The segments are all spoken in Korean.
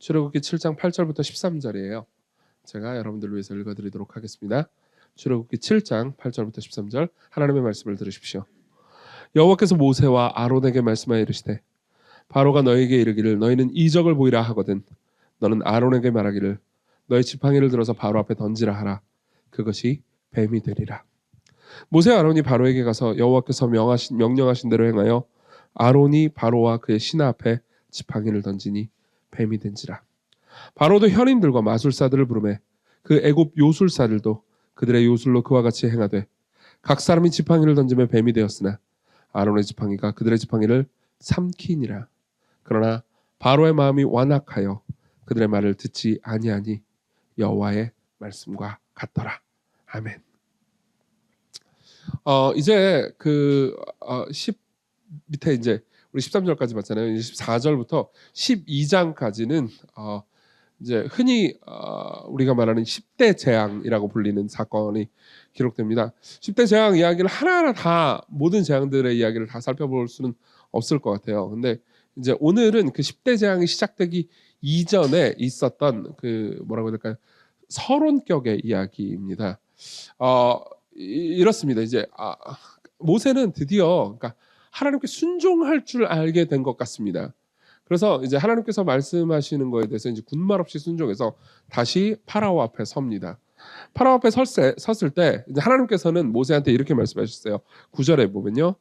출애굽기 7장 8절부터 13절이에요. 제가 여러분들을 위해서 읽어드리도록 하겠습니다. 출애굽기 7장 8절부터 13절 하나님의 말씀을 들으십시오. 여호와께서 모세와 아론에게 말씀하여 이르시되 바로가 너에게 이르기를 너희는 이적을 보이라 하거든 너는 아론에게 말하기를 너의 지팡이를 들어서 바로 앞에 던지라 하라. 그것이 뱀이 되리라. 모세와 아론이 바로에게 가서 여호와께서 명령하신 대로 행하여 아론이 바로와 그의 신하 앞에 지팡이를 던지니 뱀이 된지라. 바로도 현인들과 마술사들을 부르매 그 애굽 요술사들도 그들의 요술로 그와 같이 행하되 각 사람이 지팡이를 던지며 뱀이 되었으나 아론의 지팡이가 그들의 지팡이를 삼키니라. 그러나 바로의 마음이 완악하여 그들의 말을 듣지 아니하니 여호와의 말씀과 같더라. 아멘. 이제 10 밑에 이제 우리 13절까지 봤잖아요. 14절부터 12장까지는 이제 흔히 우리가 말하는 10대 재앙이라고 불리는 사건이 기록됩니다. 10대 재앙 이야기를 하나하나 다 모든 재앙들의 이야기를 다 살펴볼 수는 없을 것 같아요. 근데 이제 오늘은 그 10대 재앙이 시작되기 이전에 있었던 그 뭐라고 해야 될까요? 서론격의 이야기입니다. 이렇습니다. 이제 모세는 드디어 그러니까 하나님께 순종할 줄 알게 된 것 같습니다. 그래서 이제 하나님께서 말씀하시는 거에 대해서 이제 군말 없이 순종해서 다시 파라오 앞에 섭니다. 파라오 앞에 섰을 때 이제 하나님께서는 모세한테 이렇게 말씀하셨어요. 9절에 보면요,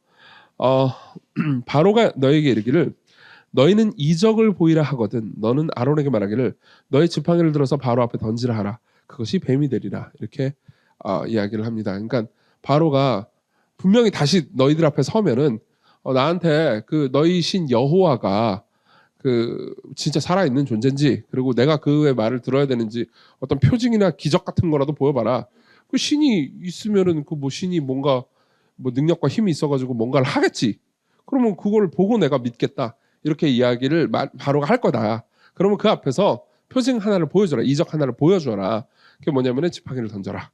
바로가 너에게 이르기를 너희는 이적을 보이라 하거든 너는 아론에게 말하기를 너의 지팡이를 들어서 바로 앞에 던지라 하라. 그것이 뱀이 되리라. 이렇게 이야기를 합니다. 그러니까 바로가 분명히 다시 너희들 앞에 서면은 나한테 그 너희 신 여호와가 그 진짜 살아있는 존재인지 그리고 내가 그의 말을 들어야 되는지 어떤 표징이나 기적 같은 거라도 보여봐라. 그 신이 있으면은 그 뭐 신이 뭔가 뭐 능력과 힘이 있어가지고 뭔가를 하겠지. 그러면 그걸 보고 내가 믿겠다. 이렇게 이야기를 바로가 할 거다. 그러면 그 앞에서 표징 하나를 보여줘라. 이적 하나를 보여줘라. 그게 뭐냐면은 지팡이를 던져라.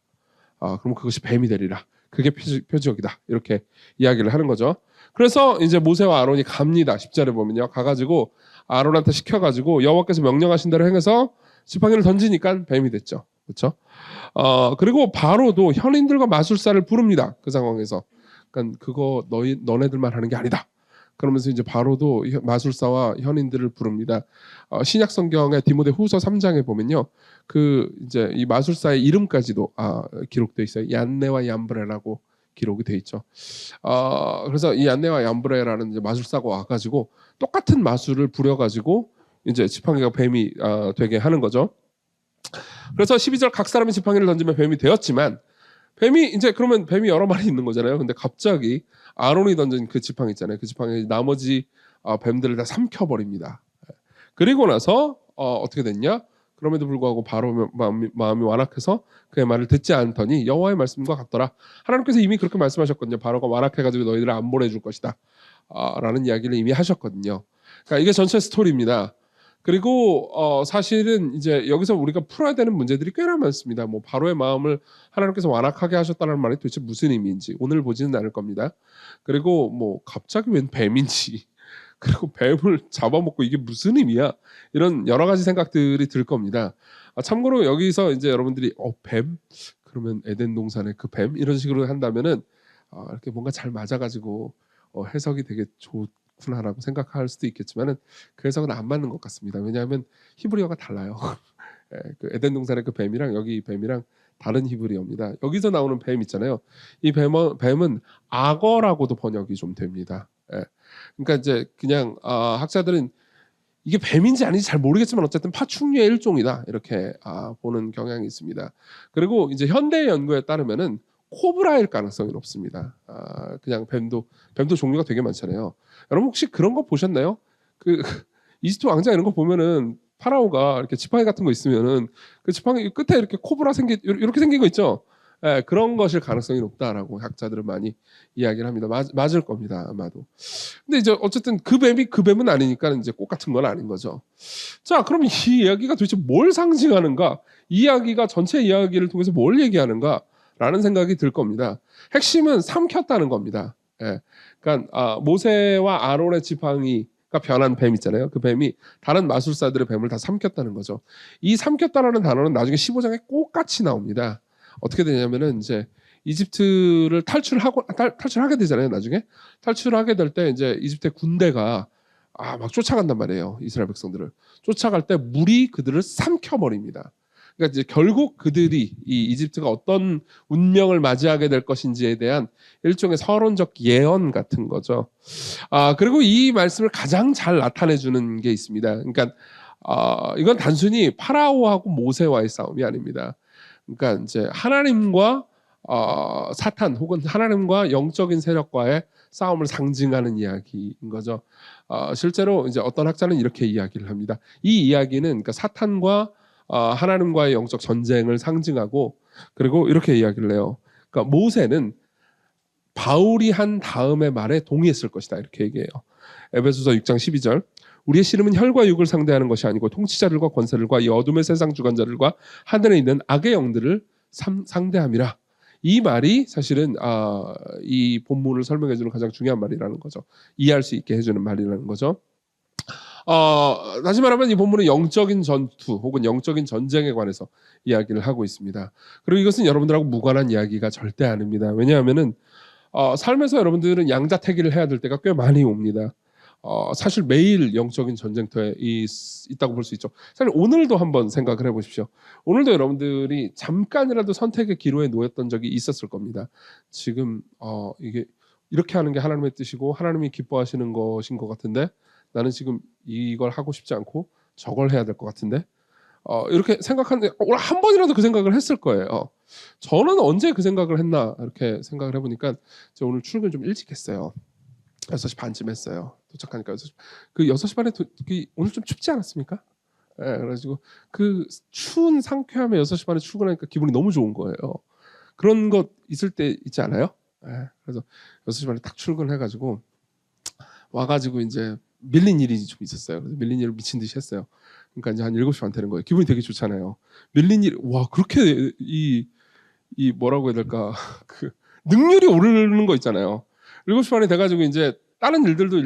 그럼 그것이 뱀이 되리라. 그게 표적이다. 이렇게 이야기를 하는 거죠. 그래서 이제 모세와 아론이 갑니다. 10절에 보면요. 가가지고 아론한테 시켜가지고 여호와께서 명령하신 대로 행해서 지팡이를 던지니까 뱀이 됐죠. 그렇죠? 그리고 바로도 현인들과 마술사를 부릅니다. 그 상황에서. 그러니까 그거 너네들만 하는 게 아니다. 그러면서 이제 바로도 마술사와 현인들을 부릅니다. 신약 성경의 디모데후서 3장에 보면요, 그 이제 이 마술사의 이름까지도 기록돼 있어요. 얀네와 얀브레라고 기록이 돼 있죠. 그래서 이 얀네와 얀브레라는 이제 마술사가 와가지고 똑같은 마술을 부려가지고 이제 지팡이가 뱀이 되게 하는 거죠. 그래서 12절 각 사람이 지팡이를 던지면 뱀이 되었지만 뱀이 이제 그러면 뱀이 여러 마리 있는 거잖아요. 근데 갑자기 아론이 던진 그 지팡이 있잖아요. 그 지팡이 나머지 뱀들을 다 삼켜버립니다. 그리고 나서 어떻게 됐냐? 그럼에도 불구하고 바로 마음이 완악해서 그의 말을 듣지 않더니 여호와의 말씀과 같더라. 하나님께서 이미 그렇게 말씀하셨거든요. 바로가 완악해가지고 너희들을 안 보내줄 것이다. 라는 이야기를 이미 하셨거든요. 그러니까 이게 전체 스토리입니다. 그리고 사실은 이제 여기서 우리가 풀어야 되는 문제들이 꽤나 많습니다. 뭐 바로의 마음을 하나님께서 완악하게 하셨다는 말이 도대체 무슨 의미인지 오늘 보지는 않을 겁니다. 그리고 뭐 갑자기 웬 뱀인지 그리고 뱀을 잡아먹고 이게 무슨 의미야? 이런 여러 가지 생각들이 들 겁니다. 참고로 여기서 이제 여러분들이 뱀? 그러면 에덴 동산의 그 뱀? 이런 식으로 한다면은 이렇게 뭔가 잘 맞아가지고 해석이 되게 좋구나라고 생각할 수도 있겠지만은 그 해석은 안 맞는 것 같습니다. 왜냐하면 히브리어가 달라요. 그 에덴 동산의 그 뱀이랑 여기 뱀이랑 다른 히브리어입니다. 여기서 나오는 뱀 있잖아요. 이 뱀은 악어라고도 번역이 좀 됩니다. 그러니까 이제 그냥 학자들은 이게 뱀인지 아닌지 잘 모르겠지만 어쨌든 파충류의 일종이다 이렇게 보는 경향이 있습니다. 그리고 이제 현대 연구에 따르면은 코브라일 가능성이 높습니다. 그냥 뱀도 종류가 되게 많잖아요. 여러분 혹시 그런 거 보셨나요? 그 이집트 왕자 이런 거 보면은 파라오가 이렇게 지팡이 같은 거 있으면은 그 지팡이 끝에 이렇게 코브라 이렇게 생긴 거 있죠. 그런 것일 가능성이 높다라고 학자들은 많이 이야기를 합니다. 맞을 겁니다 아마도. 근데 이제 어쨌든 그 뱀은 아니니까 이제 꽃 같은 건 아닌 거죠. 자, 그럼 이 이야기가 도대체 뭘 상징하는가? 이 이야기가 전체 이야기를 통해서 뭘 얘기하는가? 라는 생각이 들 겁니다. 핵심은 삼켰다는 겁니다. 그러니까 모세와 아론의 지팡이 변한 뱀 있잖아요. 그 뱀이 다른 마술사들의 뱀을 다 삼켰다는 거죠. 이 삼켰다라는 단어는 나중에 15장에 꼭같이 나옵니다. 어떻게 되냐면은 이제 이집트를 탈출하게 되잖아요. 나중에 탈출하게 될 때 이제 이집트의 군대가 막 쫓아간단 말이에요. 이스라엘 백성들을 쫓아갈 때 물이 그들을 삼켜버립니다. 그러니까 이제 결국 그들이 이 이집트가 어떤 운명을 맞이하게 될 것인지에 대한 일종의 서론적 예언 같은 거죠. 그리고 이 말씀을 가장 잘 나타내주는 게 있습니다. 그러니까 이건 단순히 파라오하고 모세와의 싸움이 아닙니다. 그러니까 이제 하나님과 사탄 혹은 하나님과 영적인 세력과의 싸움을 상징하는 이야기인 거죠. 실제로 이제 어떤 학자는 이렇게 이야기를 합니다. 이 이야기는 그러니까 사탄과 하나님과의 영적 전쟁을 상징하고, 그리고 이렇게 이야기를 해요. 그러니까 모세는 바울이 한 다음의 말에 동의했을 것이다, 이렇게 얘기해요. 에베소서 6장 12절. 우리의 씨름은 혈과 육을 상대하는 것이 아니고 통치자들과 권세들과 이 어둠의 세상 주관자들과 하늘에 있는 악의 영들을 상대함이라. 이 말이 사실은 이 본문을 설명해주는 가장 중요한 말이라는 거죠. 이해할 수 있게 해주는 말이라는 거죠. 다시 말하면 이 본문은 영적인 전투 혹은 영적인 전쟁에 관해서 이야기를 하고 있습니다. 그리고 이것은 여러분들하고 무관한 이야기가 절대 아닙니다. 왜냐하면은 삶에서 여러분들은 양자택일을 해야 될 때가 꽤 많이 옵니다. 사실 매일 영적인 전쟁터에 있다고 볼 수 있죠. 사실 오늘도 한번 생각을 해보십시오. 오늘도 여러분들이 잠깐이라도 선택의 기로에 놓였던 적이 있었을 겁니다. 지금 이게 이렇게 하는 게 하나님의 뜻이고 하나님이 기뻐하시는 것인 것 같은데 나는 지금 이걸 하고 싶지 않고 저걸 해야 될 것 같은데 이렇게 생각하는데 오늘 한 번이라도 그 생각을 했을 거예요. 저는 언제 그 생각을 했나 이렇게 생각을 해보니까 제가 오늘 출근 좀 일찍 했어요. 6시 반쯤 했어요. 도착하니까 6시. 그 6시 반에 오늘 좀 춥지 않았습니까? 네, 그래가지고 그 추운 상쾌함에 6시 반에 출근하니까 기분이 너무 좋은 거예요. 그런 것 있을 때 있지 않아요? 네, 그래서 6시 반에 딱 출근해가지고 와가지고 이제 밀린 일이 좀 있었어요. 그래서 밀린 일을 미친 듯이 했어요. 그러니까 이제 한 7시 반 되는 거예요. 기분이 되게 좋잖아요. 밀린 일, 그렇게 이 뭐라고 해야 될까? 그 능률이 오르는 거 있잖아요. 7시 반에 돼가지고 이제 다른 일들도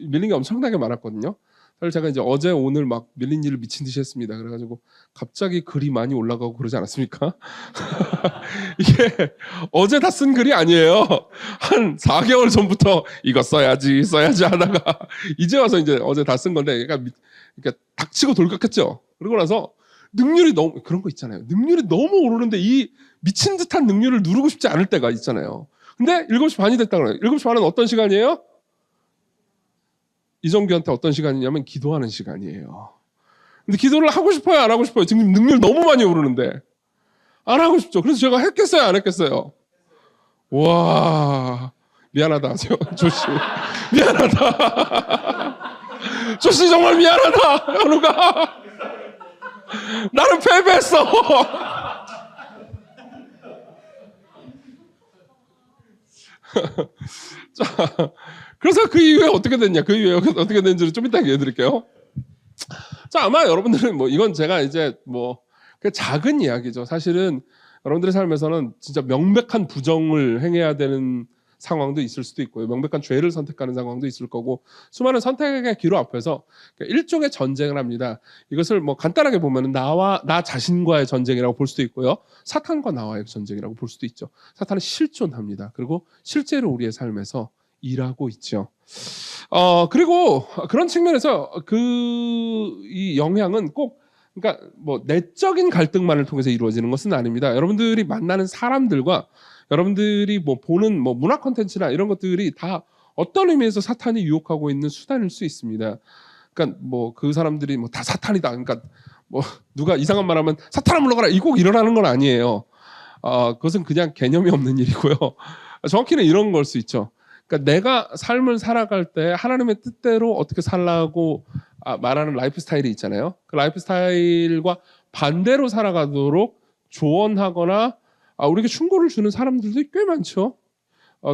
밀린 게 엄청나게 많았거든요. 사실 제가 이제 어제 오늘 막 밀린 일을 미친 듯이 했습니다. 그래가지고 갑자기 글이 많이 올라가고 그러지 않았습니까? 이게 어제 다 쓴 글이 아니에요. 한 4개월 전부터 이거 써야지 하다가 이제 와서 이제 어제 다 쓴 건데, 그러니까 닥치고 돌격했죠. 그러고 나서 능률이 너무, 그런 거 있잖아요. 능률이 너무 오르는데 이 미친 듯한 능률을 누르고 싶지 않을 때가 있잖아요. 근데 7시 반이 됐다 그래요. 7시 반은 어떤 시간이에요? 이정규한테 어떤 시간이냐면 기도하는 시간이에요. 근데 기도를 하고 싶어요, 안 하고 싶어요? 지금 능률 너무 많이 오르는데 안 하고 싶죠. 그래서 제가 했겠어요, 안 했겠어요? 와, 미안하다 조씨. 미안하다. 조씨 정말 미안하다. 현우가 나는 패배했어. 자, 그래서 그 이후에 어떻게 됐냐? 그 이후에 어떻게 됐는지를 좀 이따 얘기해 드릴게요. 자, 아마 여러분들은 이건 제가 이제 그 작은 이야기죠. 사실은 여러분들의 삶에서는 진짜 명백한 부정을 행해야 되는 상황도 있을 수도 있고요. 명백한 죄를 선택하는 상황도 있을 거고, 수많은 선택의 기로 앞에서 일종의 전쟁을 합니다. 이것을 간단하게 보면 나 자신과의 전쟁이라고 볼 수도 있고요. 사탄과 나와의 전쟁이라고 볼 수도 있죠. 사탄은 실존합니다. 그리고 실제로 우리의 삶에서 일하고 있죠. 그리고 그런 측면에서 이 영향은 꼭 그러니까 내적인 갈등만을 통해서 이루어지는 것은 아닙니다. 여러분들이 만나는 사람들과 여러분들이 보는 문화 콘텐츠나 이런 것들이 다 어떤 의미에서 사탄이 유혹하고 있는 수단일 수 있습니다. 그러니까 그 사람들이 다 사탄이다. 그러니까 누가 이상한 말하면 사탄아 물러가라 이 꼭 일어나는 건 아니에요. 그것은 그냥 개념이 없는 일이고요. 정확히는 이런 걸 수 있죠. 그러니까 내가 삶을 살아갈 때 하나님의 뜻대로 어떻게 살라고 말하는 라이프 스타일이 있잖아요. 그 라이프 스타일과 반대로 살아가도록 조언하거나 우리에게 충고를 주는 사람들도 꽤 많죠.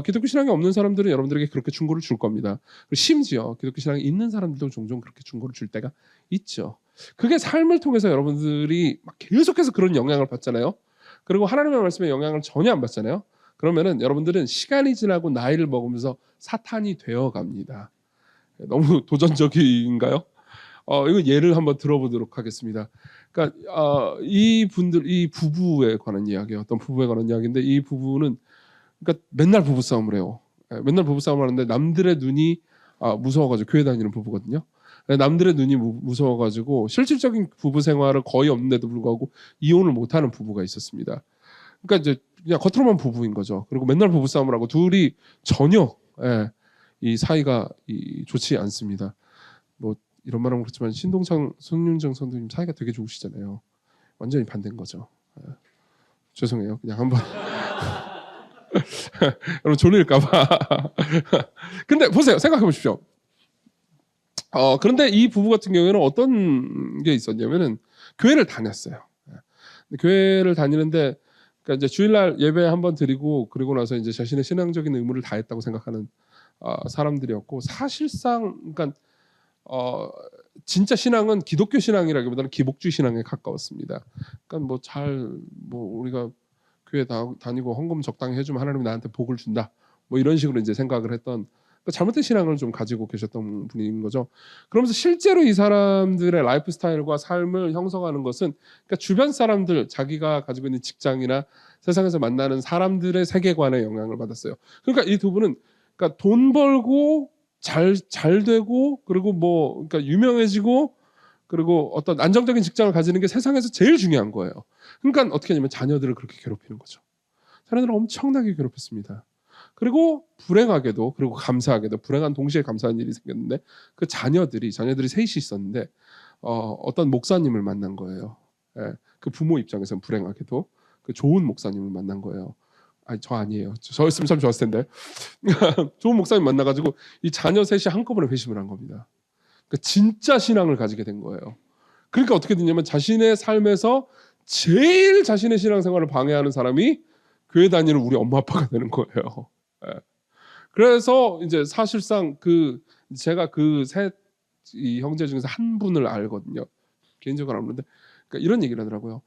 기독교 신앙이 없는 사람들은 여러분들에게 그렇게 충고를 줄 겁니다. 그리고 심지어 기독교 신앙이 있는 사람들도 종종 그렇게 충고를 줄 때가 있죠. 그게 삶을 통해서 여러분들이 계속해서 그런 영향을 받잖아요. 그리고 하나님의 말씀에 영향을 전혀 안 받잖아요. 그러면은 여러분들은 시간이 지나고 나이를 먹으면서 사탄이 되어 갑니다. 너무 도전적인가요? 이거 예를 한번 들어보도록 하겠습니다. 그러니까 이 부부에 관한 이야기예요. 어떤 부부에 관한 이야기인데 이 부부는 그러니까 맨날 부부 싸움을 해요. 맨날 부부 싸움을 하는데 남들의 눈이 무서워가지고 교회 다니는 부부거든요. 남들의 눈이 무서워가지고 실질적인 부부 생활은 거의 없는데도 불구하고 이혼을 못하는 부부가 있었습니다. 그러니까 이제 그냥 겉으로만 부부인 거죠. 그리고 맨날 부부 싸움을 하고 둘이 전혀 이 사이가 좋지 않습니다. 뭐 이런 말은 그렇지만 신동창, 손윤정 선생님 사이가 되게 좋으시잖아요. 완전히 반대인 거죠. 죄송해요. 그냥 한번 여러분 졸릴까봐. 근데 보세요. 생각해 보십시오. 그런데 이 부부 같은 경우에는 어떤 게 있었냐면은 교회를 다녔어요. 교회를 다니는데 그러니까 이제 주일날 예배 한번 드리고 그리고 나서 이제 자신의 신앙적인 의무를 다했다고 생각하는 사람들이었고 사실상 그러니까 진짜 신앙은 기독교 신앙이라기보다는 기복주의 신앙에 가까웠습니다. 그러니까 뭐 우리가 교회 다니고 헌금 적당히 해주면 하나님이 나한테 복을 준다. 뭐 이런 식으로 이제 생각을 했던 잘못된 신앙을 좀 가지고 계셨던 분인 거죠. 그러면서 실제로 이 사람들의 라이프 스타일과 삶을 형성하는 것은 그러니까 주변 사람들, 자기가 가지고 있는 직장이나 세상에서 만나는 사람들의 세계관에 영향을 받았어요. 그러니까 이 두 분은 그러니까 돈 벌고 잘 되고 그리고 뭐 그러니까 유명해지고 그리고 어떤 안정적인 직장을 가지는 게 세상에서 제일 중요한 거예요. 그러니까 어떻게 하냐면 자녀들을 그렇게 괴롭히는 거죠. 자녀들을 엄청나게 괴롭혔습니다. 그리고 불행하게도 그리고 감사하게도 불행한 동시에 감사한 일이 생겼는데 그 자녀들이 셋이 있었는데 어떤 목사님을 만난 거예요. 그 부모 입장에서는 불행하게도 그 좋은 목사님을 만난 거예요. 아니 저 아니에요. 저였으면 참 좋았을 텐데. 좋은 목사님 만나가지고 이 자녀 셋이 한꺼번에 회심을 한 겁니다. 그러니까 진짜 신앙을 가지게 된 거예요. 그러니까 어떻게 됐냐면 자신의 삶에서 제일 자신의 신앙생활을 방해하는 사람이 교회 다니는 우리 엄마 아빠가 되는 거예요. 그래서 이제 사실상 제가 그 셋 이 형제 중에서 한 분을 알거든요. 개인적으로 아는데 그러니까 이런 얘기를 하더라고요.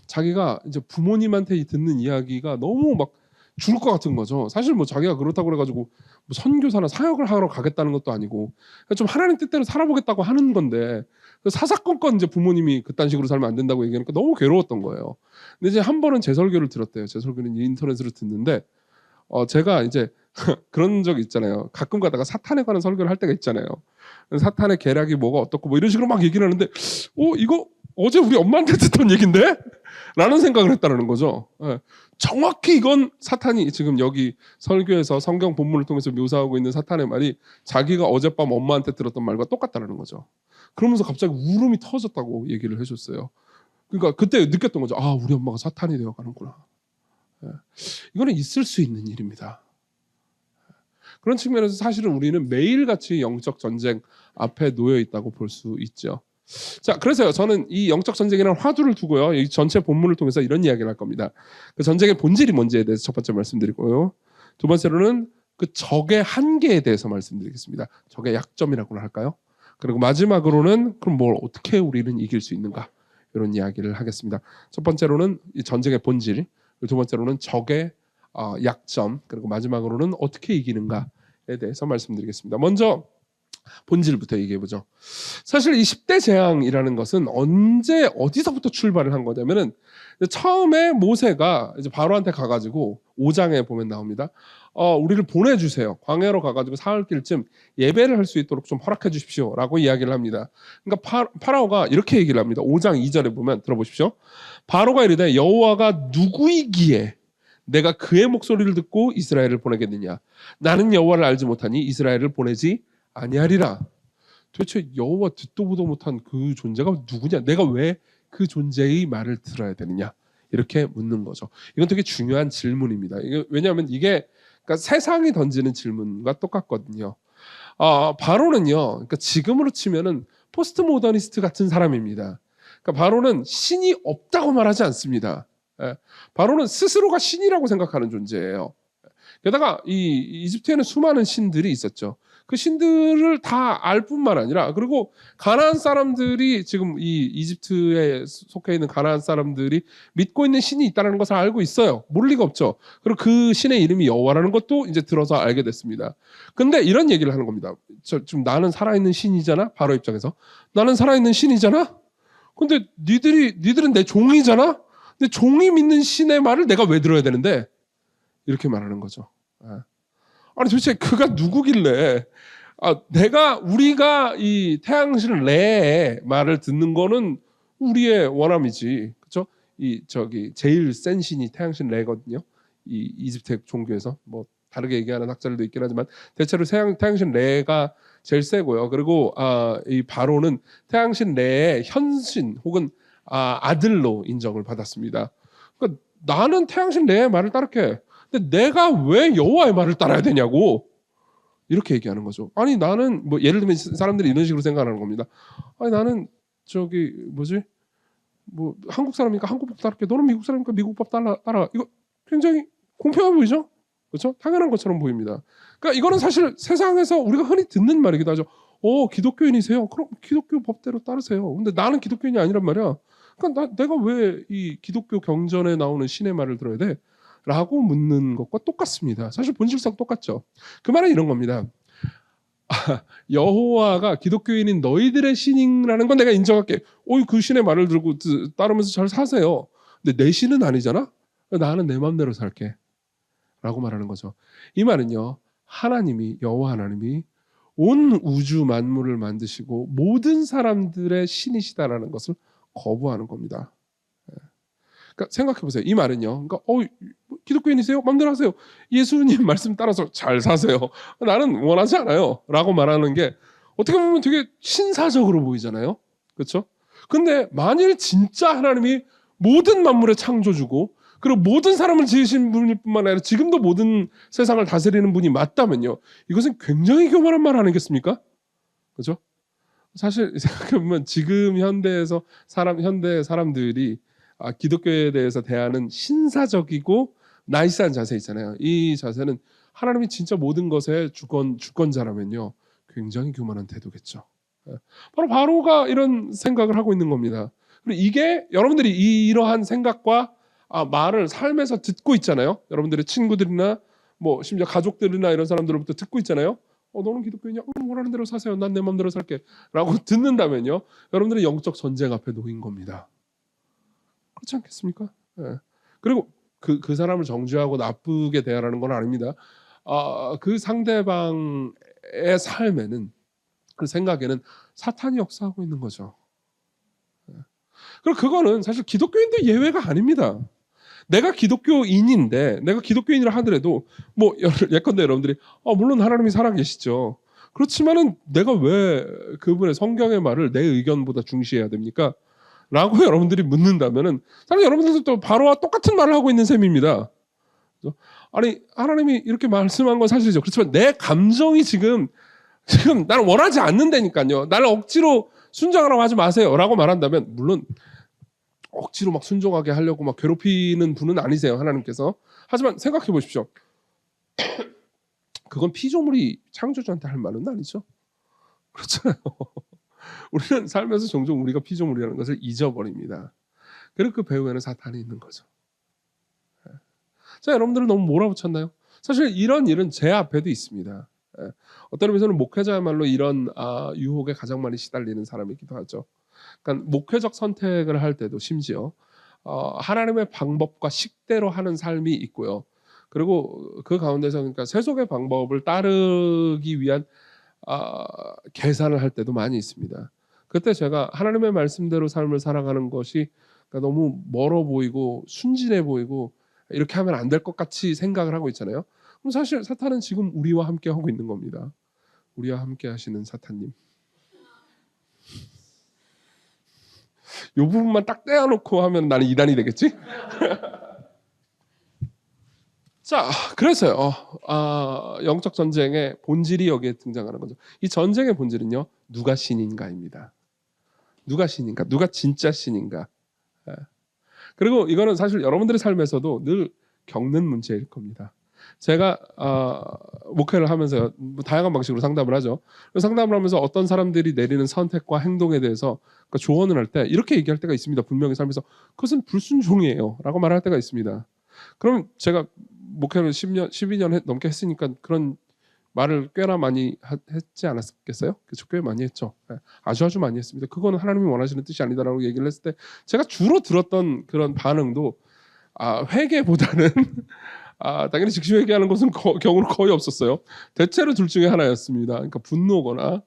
자기가 이제 부모님한테 듣는 이야기가 너무 막 죽을 것 같은 거죠. 사실 뭐 자기가 그렇다고 그래가지고 뭐 선교사나 사역을 하러 가겠다는 것도 아니고 좀 하나님 뜻대로 살아보겠다고 하는 건데 사사건건 이제 부모님이 그딴 식으로 살면 안 된다고 얘기하니까 너무 괴로웠던 거예요. 근데 이제 한 번은 제 설교를 들었대요. 제 설교는 인터넷으로 듣는데 제가 이제 그런 적 있잖아요. 가끔 가다가 사탄에 관한 설교를 할 때가 있잖아요. 사탄의 계략이 뭐가 어떻고 뭐 이런 식으로 막 얘기를 하는데 이거 어제 우리 엄마한테 듣던 얘긴데? 라는 생각을 했다는 거죠. 정확히 이건 사탄이 지금 여기 설교에서 성경 본문을 통해서 묘사하고 있는 사탄의 말이 자기가 어젯밤 엄마한테 들었던 말과 똑같다는 거죠. 그러면서 갑자기 울음이 터졌다고 얘기를 해줬어요. 그러니까 그때 느꼈던 거죠. 우리 엄마가 사탄이 되어가는구나. 이거는 있을 수 있는 일입니다. 그런 측면에서 사실은 우리는 매일같이 영적 전쟁 앞에 놓여 있다고 볼 수 있죠. 자, 그래서요. 저는 이 영적 전쟁이라는 화두를 두고요. 이 전체 본문을 통해서 이런 이야기를 할 겁니다. 그 전쟁의 본질이 뭔지에 대해서 첫 번째 말씀드리고요. 두 번째로는 그 적의 한계에 대해서 말씀드리겠습니다. 적의 약점이라고나 할까요? 그리고 마지막으로는 그럼 뭘 어떻게 우리는 이길 수 있는가? 이런 이야기를 하겠습니다. 첫 번째로는 이 전쟁의 본질, 두 번째로는 적의 약점, 그리고 마지막으로는 어떻게 이기는가에 대해서 말씀드리겠습니다. 먼저 본질부터 얘기해보죠. 사실 이 10대 재앙이라는 것은 언제 어디서부터 출발을 한 거냐면은 처음에 모세가 이제 바로한테 가가지고 5장에 보면 나옵니다. 우리를 보내주세요. 광야로 가가지고 사흘길쯤 예배를 할 수 있도록 좀 허락해 주십시오라고 이야기를 합니다. 그러니까 파라오가 이렇게 얘기를 합니다. 5장 2절에 보면 들어보십시오. 바로가 이르되 여호와가 누구이기에 내가 그의 목소리를 듣고 이스라엘을 보내겠느냐. 나는 여호와를 알지 못하니 이스라엘을 보내지 아니하리라. 도대체 여호와 듣도 보도 못한 그 존재가 누구냐? 내가 왜 그 존재의 말을 들어야 되느냐? 이렇게 묻는 거죠. 이건 되게 중요한 질문입니다. 왜냐하면 이게 그러니까 세상이 던지는 질문과 똑같거든요. 바로는요. 그러니까 지금으로 치면은 포스트 모더니스트 같은 사람입니다. 그러니까 바로는 신이 없다고 말하지 않습니다. 바로는 스스로가 신이라고 생각하는 존재예요. 게다가 이 이집트에는 수많은 신들이 있었죠. 그 신들을 다 알 뿐만 아니라, 그리고 가나안 사람들이 지금 이 이집트에 속해 있는 가나안 사람들이 믿고 있는 신이 있다는 것을 알고 있어요. 모를 리가 없죠. 그리고 그 신의 이름이 여호와라는 것도 이제 들어서 알게 됐습니다. 근데 이런 얘기를 하는 겁니다. 지금 나는 살아있는 신이잖아. 바로 입장에서 나는 살아있는 신이잖아. 근데 니들은 내 종이잖아. 근데 종이 믿는 신의 말을 내가 왜 들어야 되는데? 이렇게 말하는 거죠. 아니 도대체 그가 누구길래 우리가 이 태양신 레의 말을 듣는 거는 우리의 원함이지, 그렇죠? 이 제일 센 신이 태양신 레거든요. 이 이집트 종교에서 뭐 다르게 얘기하는 학자들도 있긴 하지만 대체로 태양신 레가 제일 세고요. 그리고 이 바로는 태양신 레의 현신 혹은 아들로 인정을 받았습니다. 그러니까 나는 태양신 레의 말을 따를게. 근데 내가 왜 여호와의 말을 따라야 되냐고 이렇게 얘기하는 거죠. 아니 나는 뭐 예를 들면 사람들이 이런 식으로 생각하는 겁니다. 아니 나는 뭐 한국 사람이니까 한국 법 따를게. 너는 미국 사람이니까 미국 법 따라. 이거 굉장히 공평해 보이죠? 그렇죠? 당연한 것처럼 보입니다. 그러니까 이거는 사실 세상에서 우리가 흔히 듣는 말이기도 하죠. 기독교인이세요? 그럼 기독교 법대로 따르세요. 근데 나는 기독교인이 아니란 말이야. 그러니까 내가 왜 이 기독교 경전에 나오는 신의 말을 들어야 돼? 라고 묻는 것과 똑같습니다. 사실 본질상 똑같죠. 그 말은 이런 겁니다. 여호와가 기독교인인 너희들의 신이라는 건 내가 인정할게. 그 신의 말을 들고 따르면서 잘 사세요. 근데 내 신은 아니잖아. 나는 내 마음대로 살게. 라고 말하는 거죠. 이 말은요, 여호와 하나님이 온 우주 만물을 만드시고 모든 사람들의 신이시다라는 것을 거부하는 겁니다. 그러니까 생각해 보세요. 이 말은요. 그러니까 기독교인이세요? 마음대로 하세요. 예수님 말씀 따라서 잘 사세요. 나는 원하지 않아요. 라고 말하는 게 어떻게 보면 되게 신사적으로 보이잖아요. 그렇죠? 근데 만일 진짜 하나님이 모든 만물의 창조주고 그리고 모든 사람을 지으신 분일 뿐만 아니라 지금도 모든 세상을 다스리는 분이 맞다면요. 이것은 굉장히 교만한 말 아니겠습니까? 그렇죠? 사실 생각해보면 지금 현대 사람들이 기독교에 대해서 대하는 신사적이고 나이스한 자세 있잖아요. 이 자세는 하나님이 진짜 모든 것의 주권자라면요, 굉장히 교만한 태도겠죠. 바로 바로가 이런 생각을 하고 있는 겁니다. 그리고 이게 여러분들이 이러한 생각과 말을 삶에서 듣고 있잖아요. 여러분들의 친구들이나 뭐 심지어 가족들이나 이런 사람들로부터 듣고 있잖아요. 너는 기독교인이야? 원하는 대로 사세요. 난 내 마음대로 살게. 라고 듣는다면요, 여러분들의 영적 전쟁 앞에 놓인 겁니다. 그렇지 않겠습니까? 예. 그리고 그 사람을 정죄하고 나쁘게 대하라는 건 아닙니다. 그 상대방의 삶에는, 그 생각에는 사탄이 역사하고 있는 거죠. 예. 그리고 그거는 사실 기독교인도 예외가 아닙니다. 내가 기독교인인데, 내가 기독교인이라 하더라도 뭐 예컨대 여러분들이 물론 하나님이 살아계시죠. 그렇지만은 내가 왜 그분의 성경의 말을 내 의견보다 중시해야 됩니까? 라고 여러분들이 묻는다면은 사실 여러분들도 또 바로와 똑같은 말을 하고 있는 셈입니다. 아니 하나님이 이렇게 말씀한 건 사실이죠. 그렇지만 내 감정이 지금 나를 원하지 않는다니까요. 나를 억지로 순종하라고 하지 마세요. 라고 말한다면, 물론 억지로 막 순종하게 하려고 막 괴롭히는 분은 아니세요, 하나님께서. 하지만 생각해 보십시오. 그건 피조물이 창조주한테 할 말은 아니죠. 그렇잖아요. 우리는 살면서 종종 우리가 피조물이라는 것을 잊어버립니다. 그리고 그 배후에는 사탄이 있는 거죠. 자, 여러분들은 너무 몰아붙였나요? 사실 이런 일은 제 앞에도 있습니다. 어떤 의미에서는 목회자야말로 이런 유혹에 가장 많이 시달리는 사람이기도 하죠. 그러니까 목회적 선택을 할 때도 심지어 하나님의 방법과 식대로 하는 삶이 있고요. 그리고 그 가운데서 그러니까 세속의 방법을 따르기 위한 계산을 할 때도 많이 있습니다. 그때 제가 하나님의 말씀대로 삶을 살아가는 것이 그러니까 너무 멀어 보이고 순진해 보이고 이렇게 하면 안 될 것 같이 생각을 하고 있잖아요. 그럼 사실 사탄은 지금 우리와 함께 하고 있는 겁니다. 우리와 함께 하시는 사탄님. 이 부분만 딱 떼어놓고 하면 나는 이단이 되겠지? 자, 그래서요. 영적 전쟁의 본질이 여기에 등장하는 거죠. 이 전쟁의 본질은요, 누가 신인가입니다. 누가 신인가? 누가 진짜 신인가? 그리고 이거는 사실 여러분들의 삶에서도 늘 겪는 문제일 겁니다. 제가 목회를 하면서 뭐 다양한 방식으로 상담을 하죠. 상담을 하면서 어떤 사람들이 내리는 선택과 행동에 대해서 그러니까 조언을 할 때 이렇게 얘기할 때가 있습니다. 분명히 살면서 그것은 불순종이에요 라고 말할 때가 있습니다. 그럼 제가 목회를 10년, 12년 넘게 했으니까 그런 말을 꽤나 많이 했지 않았겠어요? 그쵸, 꽤 많이 했죠. 아주 많이 했습니다. 그거는 하나님이 원하시는 뜻이 아니다라고 얘기를 했을 때 제가 주로 들었던 그런 반응도 회개보다는 당연히 즉시 회개하는 것은 경우는 거의 없었어요. 대체로 둘 중에 하나였습니다. 그러니까 분노거나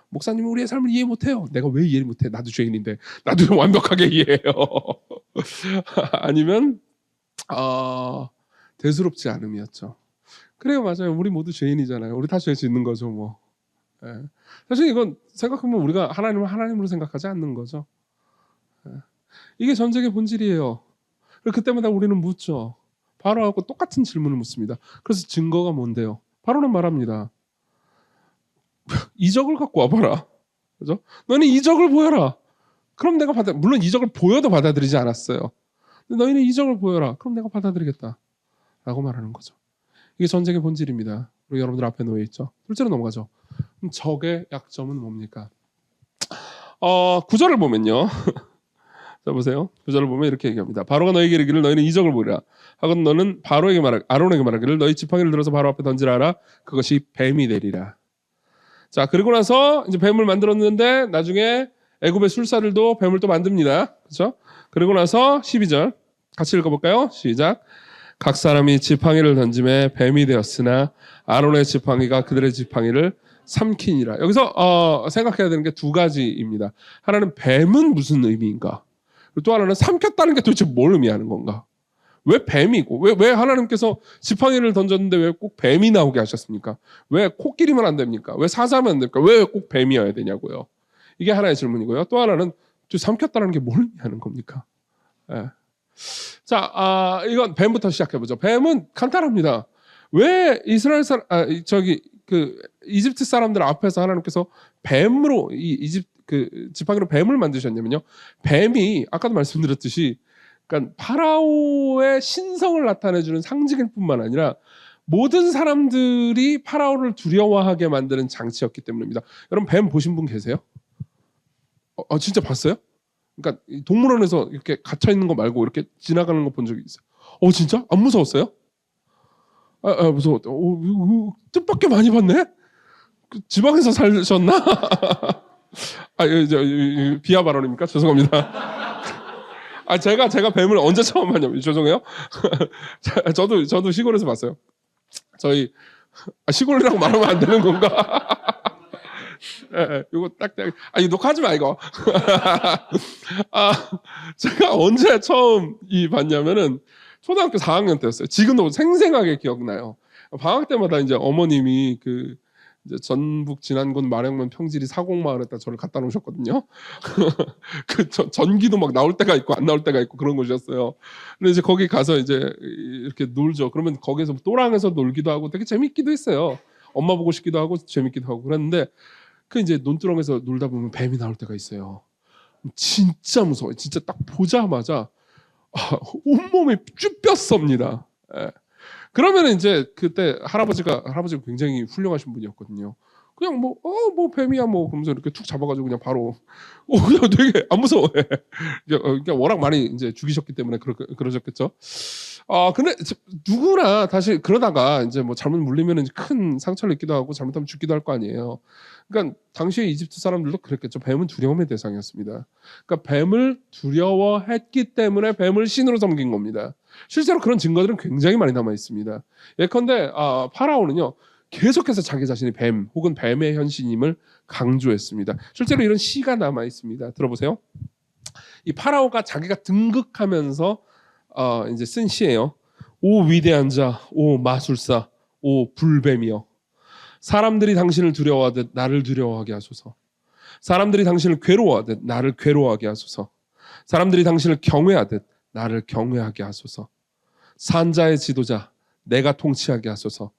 목사님은 우리의 삶을 이해 못해요. 내가 왜 이해 못해? 나도 죄인인데 나도 완벽하게 이해해요. 아니면 대수롭지 않음이었죠. 그래요, 맞아요. 우리 모두 죄인이잖아요. 우리 다 죄 짓는 거죠, 뭐. 예. 사실 이건 생각하면 우리가 하나님을 하나님으로 생각하지 않는 거죠. 예. 이게 전쟁의 본질이에요. 그때마다 우리는 묻죠. 바로하고 똑같은 질문을 묻습니다. 그래서 증거가 뭔데요? 바로는 말합니다. 이적을 갖고 와봐라. 그죠? 너는 이적을 보여라. 그럼 내가 물론 이적을 보여도 받아들이지 않았어요. 너희는 이적을 보여라. 그럼 내가 받아들이겠다. 라고 말하는 거죠. 이게 전쟁의 본질입니다. 그리고 여러분들 앞에 놓여 있죠. 둘째로 넘어가죠. 그럼 적의 약점은 뭡니까? 9절을 보면요. 자 보세요. 9절을 보면 이렇게 얘기합니다. 바로가 너에게 이르기를 너희는 이적을 보리라. 하건 너는 아론에게 말하기를 너희 지팡이를 들어서 바로 앞에 던지라 하라. 그것이 뱀이 되리라. 자 그리고 나서 이제 뱀을 만들었는데 나중에 애굽의 술사들도 뱀을 또 만듭니다. 그렇죠? 그리고 나서 12절 같이 읽어볼까요? 시작. 각 사람이 지팡이를 던짐에 뱀이 되었으나 아론의 지팡이가 그들의 지팡이를 삼키니라. 여기서 생각해야 되는 게 두 가지입니다. 하나는 뱀은 무슨 의미인가? 또 하나는 삼켰다는 게 도대체 뭘 의미하는 건가? 왜 뱀이고 왜 하나님께서 지팡이를 던졌는데 왜 꼭 뱀이 나오게 하셨습니까? 왜 코끼리만 안 됩니까? 왜 사자만 안 됩니까? 왜 꼭 뱀이어야 되냐고요. 이게 하나의 질문이고요. 또 하나는 삼켰다는 게 뭘 의미하는 겁니까? 예. 자, 이건 뱀부터 시작해보죠. 뱀은 간단합니다. 왜 이스라엘 이집트 사람들 앞에서 하나님께서 뱀으로 지팡이로 뱀을 만드셨냐면요. 뱀이 아까도 말씀드렸듯이 그러니까 파라오의 신성을 나타내주는 상징일 뿐만 아니라 모든 사람들이 파라오를 두려워하게 만드는 장치였기 때문입니다. 여러분 뱀 보신 분 계세요? 진짜 봤어요? 그러니까 동물원에서 이렇게 갇혀 있는 거 말고 이렇게 지나가는 거 본 적이 있어요. 진짜? 안 무서웠어요? 무서웠다. 뜻밖의 많이 봤네? 지방에서 살셨나? 비하 발언입니까? 죄송합니다. 제가 뱀을 언제 처음 봤냐면 죄송해요. 저도 시골에서 봤어요. 저희 시골이라고 말하면 안 되는 건가? 이거 이거 녹화하지 마 이거. 제가 언제 처음 봤냐면은 초등학교 4학년 때였어요. 지금도 생생하게 기억나요. 방학 때마다 이제 어머님이 이제 전북 진안군 마령면 평지리 사곡마을에다 저를 갖다 놓으셨거든요. 전기도 막 나올 때가 있고 안 나올 때가 있고 그런 곳이었어요. 근데 이제 거기 가서 이제 이렇게 놀죠. 그러면 거기서 또랑에서 놀기도 하고 되게 재밌기도 했어요. 엄마 보고 싶기도 하고 재밌기도 하고 그랬는데 이제 논두렁에서 놀다 보면 뱀이 나올 때가 있어요. 진짜 무서워요. 진짜 딱 보자마자 온몸이 쭈뼛섭니다. 예. 그러면 이제 그때 할아버지가 굉장히 훌륭하신 분이었거든요. 그냥 뭐 뱀이야 뭐 그러면서 이렇게 툭 잡아가지고 그냥 바로 그냥 되게 안 무서워해. 그러니까 워낙 많이 이제 죽이셨기 때문에 그러셨겠죠. 근데 누구나 다시 그러다가 이제 뭐 잘못 물리면 큰 상처를 입기도 하고 잘못하면 죽기도 할 거 아니에요. 그러니까 당시에 이집트 사람들도 그랬겠죠. 뱀은 두려움의 대상이었습니다. 그러니까 뱀을 두려워했기 때문에 뱀을 신으로 섬긴 겁니다. 실제로 그런 증거들은 굉장히 많이 남아 있습니다. 예컨대 파라오는요 계속해서 자기 자신이 뱀 혹은 뱀의 현신임을 강조했습니다. 실제로 이런 시가 남아 있습니다. 들어보세요. 이 파라오가 자기가 등극하면서 이제 쓴 시예요. 오 위대한 자, 오 마술사, 오 불뱀이여. 사람들이 당신을 두려워하듯 나를 두려워하게 하소서. 사람들이 당신을 괴로워하듯 나를 괴로워하게 하소서. 사람들이 당신을 경외하듯 나를 경외하게 하소서. 산자의 지도자, 내가 통치하게 하소서.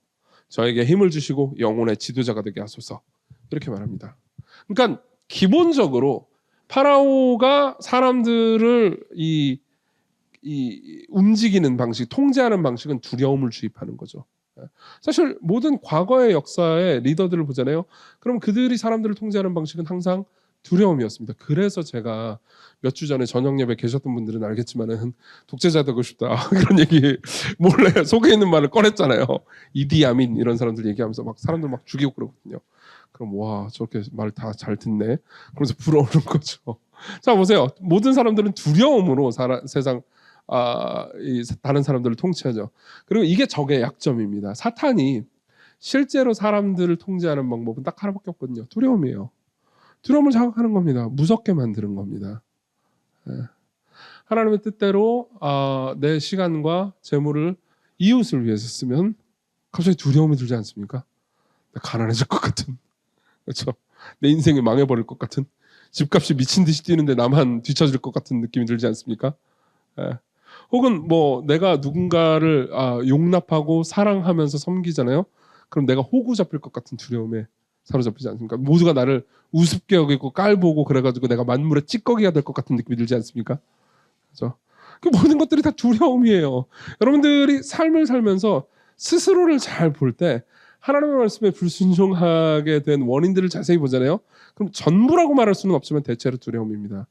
저에게 힘을 주시고 영혼의 지도자가 되게 하소서. 이렇게 말합니다. 그러니까 기본적으로 파라오가 사람들을 이 움직이는 방식, 통제하는 방식은 두려움을 주입하는 거죠. 사실 모든 과거의 역사의 리더들을 보잖아요. 그럼 그들이 사람들을 통제하는 방식은 항상 두려움이었습니다. 그래서 제가 몇 주 전에 저녁 예배 계셨던 분들은 알겠지만은 독재자 되고 싶다 그런 얘기 몰래 속에 있는 말을 꺼냈잖아요. 이디아민 이런 사람들 얘기하면서 막 사람들 막 죽이고 그러거든요. 그럼 와 저렇게 말 다 잘 듣네. 그러면서 부러우는 거죠. 자 보세요. 모든 사람들은 두려움으로 세상 이 다른 사람들을 통치하죠. 그리고 이게 적의 약점입니다. 사탄이 실제로 사람들을 통제하는 방법은 딱 하나밖에 없거든요. 두려움이에요. 두려움을 자극하는 겁니다. 무섭게 만드는 겁니다. 예. 하나님의 뜻대로 내 시간과 재물을 이웃을 위해서 쓰면 갑자기 두려움이 들지 않습니까? 가난해질 것 같은, 그렇죠? 내 인생이 망해버릴 것 같은, 집값이 미친 듯이 뛰는데 나만 뒤처질 것 같은 느낌이 들지 않습니까? 예. 혹은 뭐 내가 누군가를 용납하고 사랑하면서 섬기잖아요. 그럼 내가 호구 잡힐 것 같은 두려움에 사로잡히지 않습니까? 모두가 나를 우습게 여기고 깔보고 그래가지고 내가 만물의 찌꺼기가 될 것 같은 느낌이 들지 않습니까? 그렇죠? 그 모든 것들이 다 두려움이에요. 여러분들이 삶을 살면서 스스로를 잘 볼 때 하나님의 말씀에 불순종하게 된 원인들을 자세히 보잖아요. 그럼 전부라고 말할 수는 없지만 대체로 두려움입니다.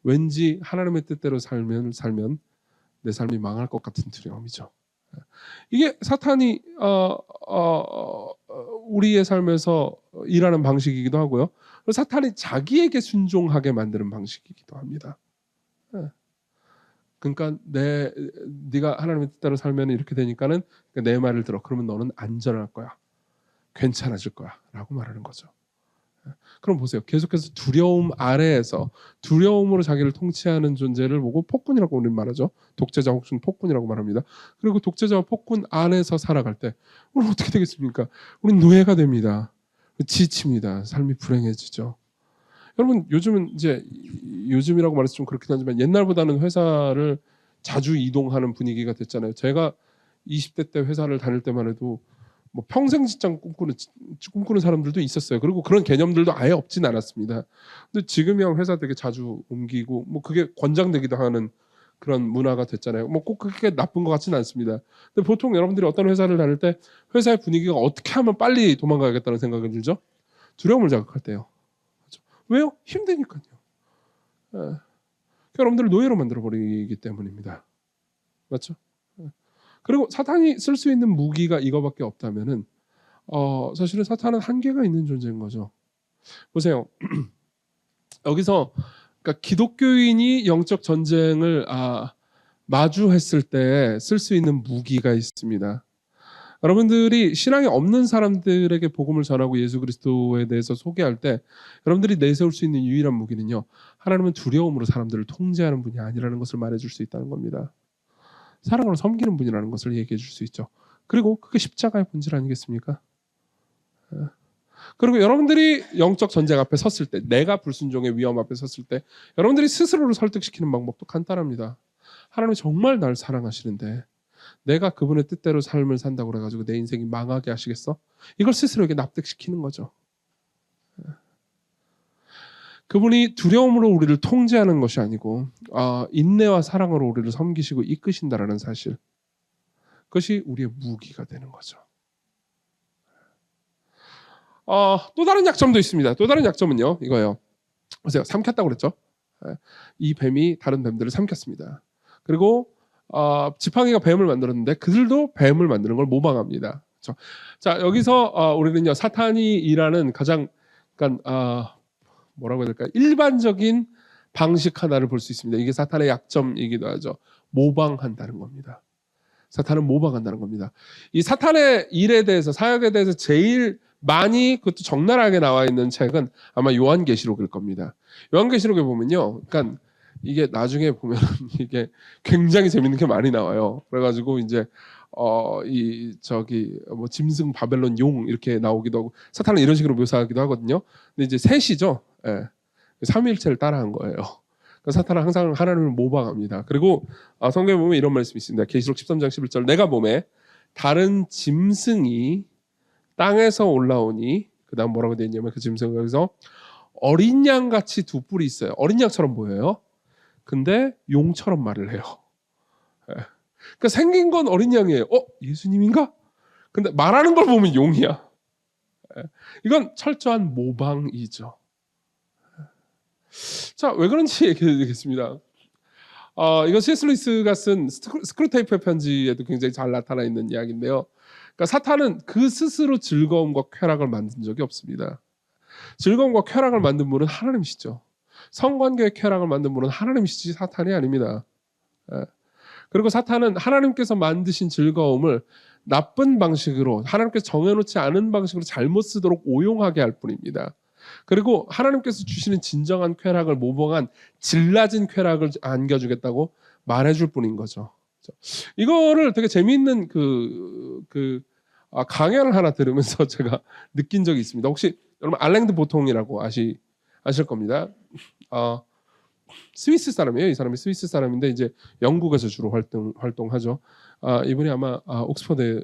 왠지 하나님의 뜻대로 살면 내 삶이 망할 것 같은 두려움이죠. 이게 사탄이 우리의 삶에서 일하는 방식이기도 하고요. 사탄이 자기에게 순종하게 만드는 방식이기도 합니다. 그러니까 네가 하나님의 뜻대로 살면 이렇게 되니까는 내 말을 들어. 그러면 너는 안전할 거야. 괜찮아질 거야. 라고 말하는 거죠. 그럼 보세요. 계속해서 두려움 아래에서 두려움으로 자기를 통치하는 존재를 보고 폭군이라고 우리는 말하죠. 독재자 혹은 폭군이라고 말합니다. 그리고 독재자와 폭군 안에서 살아갈 때 우리는 어떻게 되겠습니까? 우리는 노예가 됩니다. 지칩니다. 삶이 불행해지죠. 여러분 요즘은 이제 요즘이라고 말해서 좀 그렇긴 하지만 옛날보다는 회사를 자주 이동하는 분위기가 됐잖아요. 제가 20대 때 회사를 다닐 때만 해도 뭐 평생 직장 꿈꾸는 사람들도 있었어요. 그리고 그런 개념들도 아예 없진 않았습니다. 근데 지금이야 회사 되게 자주 옮기고 뭐 그게 권장되기도 하는 그런 문화가 됐잖아요. 뭐 꼭 그렇게 나쁜 것 같지는 않습니다. 근데 보통 여러분들이 어떤 회사를 다닐 때 회사의 분위기가 어떻게 하면 빨리 도망가야겠다는 생각이 들죠? 두려움을 자극할 때요. 그렇죠? 왜요? 힘드니까요. 예. 여러분들을 노예로 만들어버리기 때문입니다. 맞죠? 그리고 사탄이 쓸 수 있는 무기가 이거밖에 없다면은 사실은 사탄은 한계가 있는 존재인 거죠. 보세요. 여기서 그러니까 기독교인이 영적 전쟁을 마주했을 때 쓸 수 있는 무기가 있습니다. 여러분들이 신앙이 없는 사람들에게 복음을 전하고 예수 그리스도에 대해서 소개할 때 여러분들이 내세울 수 있는 유일한 무기는요. 하나님은 두려움으로 사람들을 통제하는 분이 아니라는 것을 말해줄 수 있다는 겁니다. 사랑으로 섬기는 분이라는 것을 얘기해 줄 수 있죠. 그리고 그게 십자가의 본질 아니겠습니까? 그리고 여러분들이 영적 전쟁 앞에 섰을 때, 내가 불순종의 위험 앞에 섰을 때 여러분들이 스스로를 설득시키는 방법도 간단합니다. 하나님이 정말 날 사랑하시는데 내가 그분의 뜻대로 삶을 산다고 그래가지고 내 인생이 망하게 하시겠어? 이걸 스스로에게 납득시키는 거죠. 그분이 두려움으로 우리를 통제하는 것이 아니고 인내와 사랑으로 우리를 섬기시고 이끄신다라는 사실, 그것이 우리의 무기가 되는 거죠. 또 다른 약점도 있습니다. 또 다른 약점은요 이거예요. 보세요. 삼켰다고 그랬죠. 이 뱀이 다른 뱀들을 삼켰습니다. 그리고 지팡이가 뱀을 만들었는데 그들도 뱀을 만드는 걸 모방합니다. 그렇죠? 자 여기서 우리는요 사탄이 일하는 가장 그러니까 뭐라고 해야 될까요? 일반적인 방식 하나를 볼 수 있습니다. 이게 사탄의 약점이기도 하죠. 모방한다는 겁니다. 사탄은 모방한다는 겁니다. 이 사탄의 일에 대해서, 사역에 대해서 제일 많이 그것도 적나라하게 나와 있는 책은 아마 요한계시록일 겁니다. 요한계시록에 보면요. 그러니까 이게 나중에 보면 이게 굉장히 재밌는 게 많이 나와요. 그래가지고 이제 뭐 짐승 바벨론 용 이렇게 나오기도 하고 사탄은 이런 식으로 묘사하기도 하거든요. 근데 이제 셋이죠. 예. 삼위일체를 따라한 거예요. 그러니까 사탄은 항상 하나님을 모방합니다. 그리고 성경에 보면 이런 말씀이 있습니다. 계시록 13장 11절 내가 보매 다른 짐승이 땅에서 올라오니 그 다음 뭐라고 되어 있냐면 그 짐승은 여기서 어린 양같이 두 뿔이 있어요. 어린 양처럼 보여요. 근데 용처럼 말을 해요. 예. 그러니까 생긴 건 어린 양이에요. 예수님인가? 근데 말하는 걸 보면 용이야. 이건 철저한 모방이죠. 자, 왜 그런지 얘기해드리겠습니다. 이거 C.S. 루이스가 쓴 스크루테이프의 편지에도 굉장히 잘 나타나 있는 이야기인데요. 그러니까 사탄은 그 스스로 즐거움과 쾌락을 만든 적이 없습니다. 즐거움과 쾌락을 만든 분은 하나님이시죠. 성관계의 쾌락을 만든 분은 하나님이시지 사탄이 아닙니다. 그리고 사탄은 하나님께서 만드신 즐거움을 나쁜 방식으로, 하나님께서 정해놓지 않은 방식으로 잘못 쓰도록 오용하게 할 뿐입니다. 그리고 하나님께서 주시는 진정한 쾌락을 모방한 질 낮은 쾌락을 안겨주겠다고 말해줄 뿐인 거죠. 이거를 되게 재미있는 강연을 하나 들으면서 제가 느낀 적이 있습니다. 혹시 여러분 알랭드 보통이라고 아실 겁니다. 스위스 사람이에요. 이 사람이 스위스 사람인데 이제 영국에서 주로 활동하죠. 이분이 아마 옥스퍼드를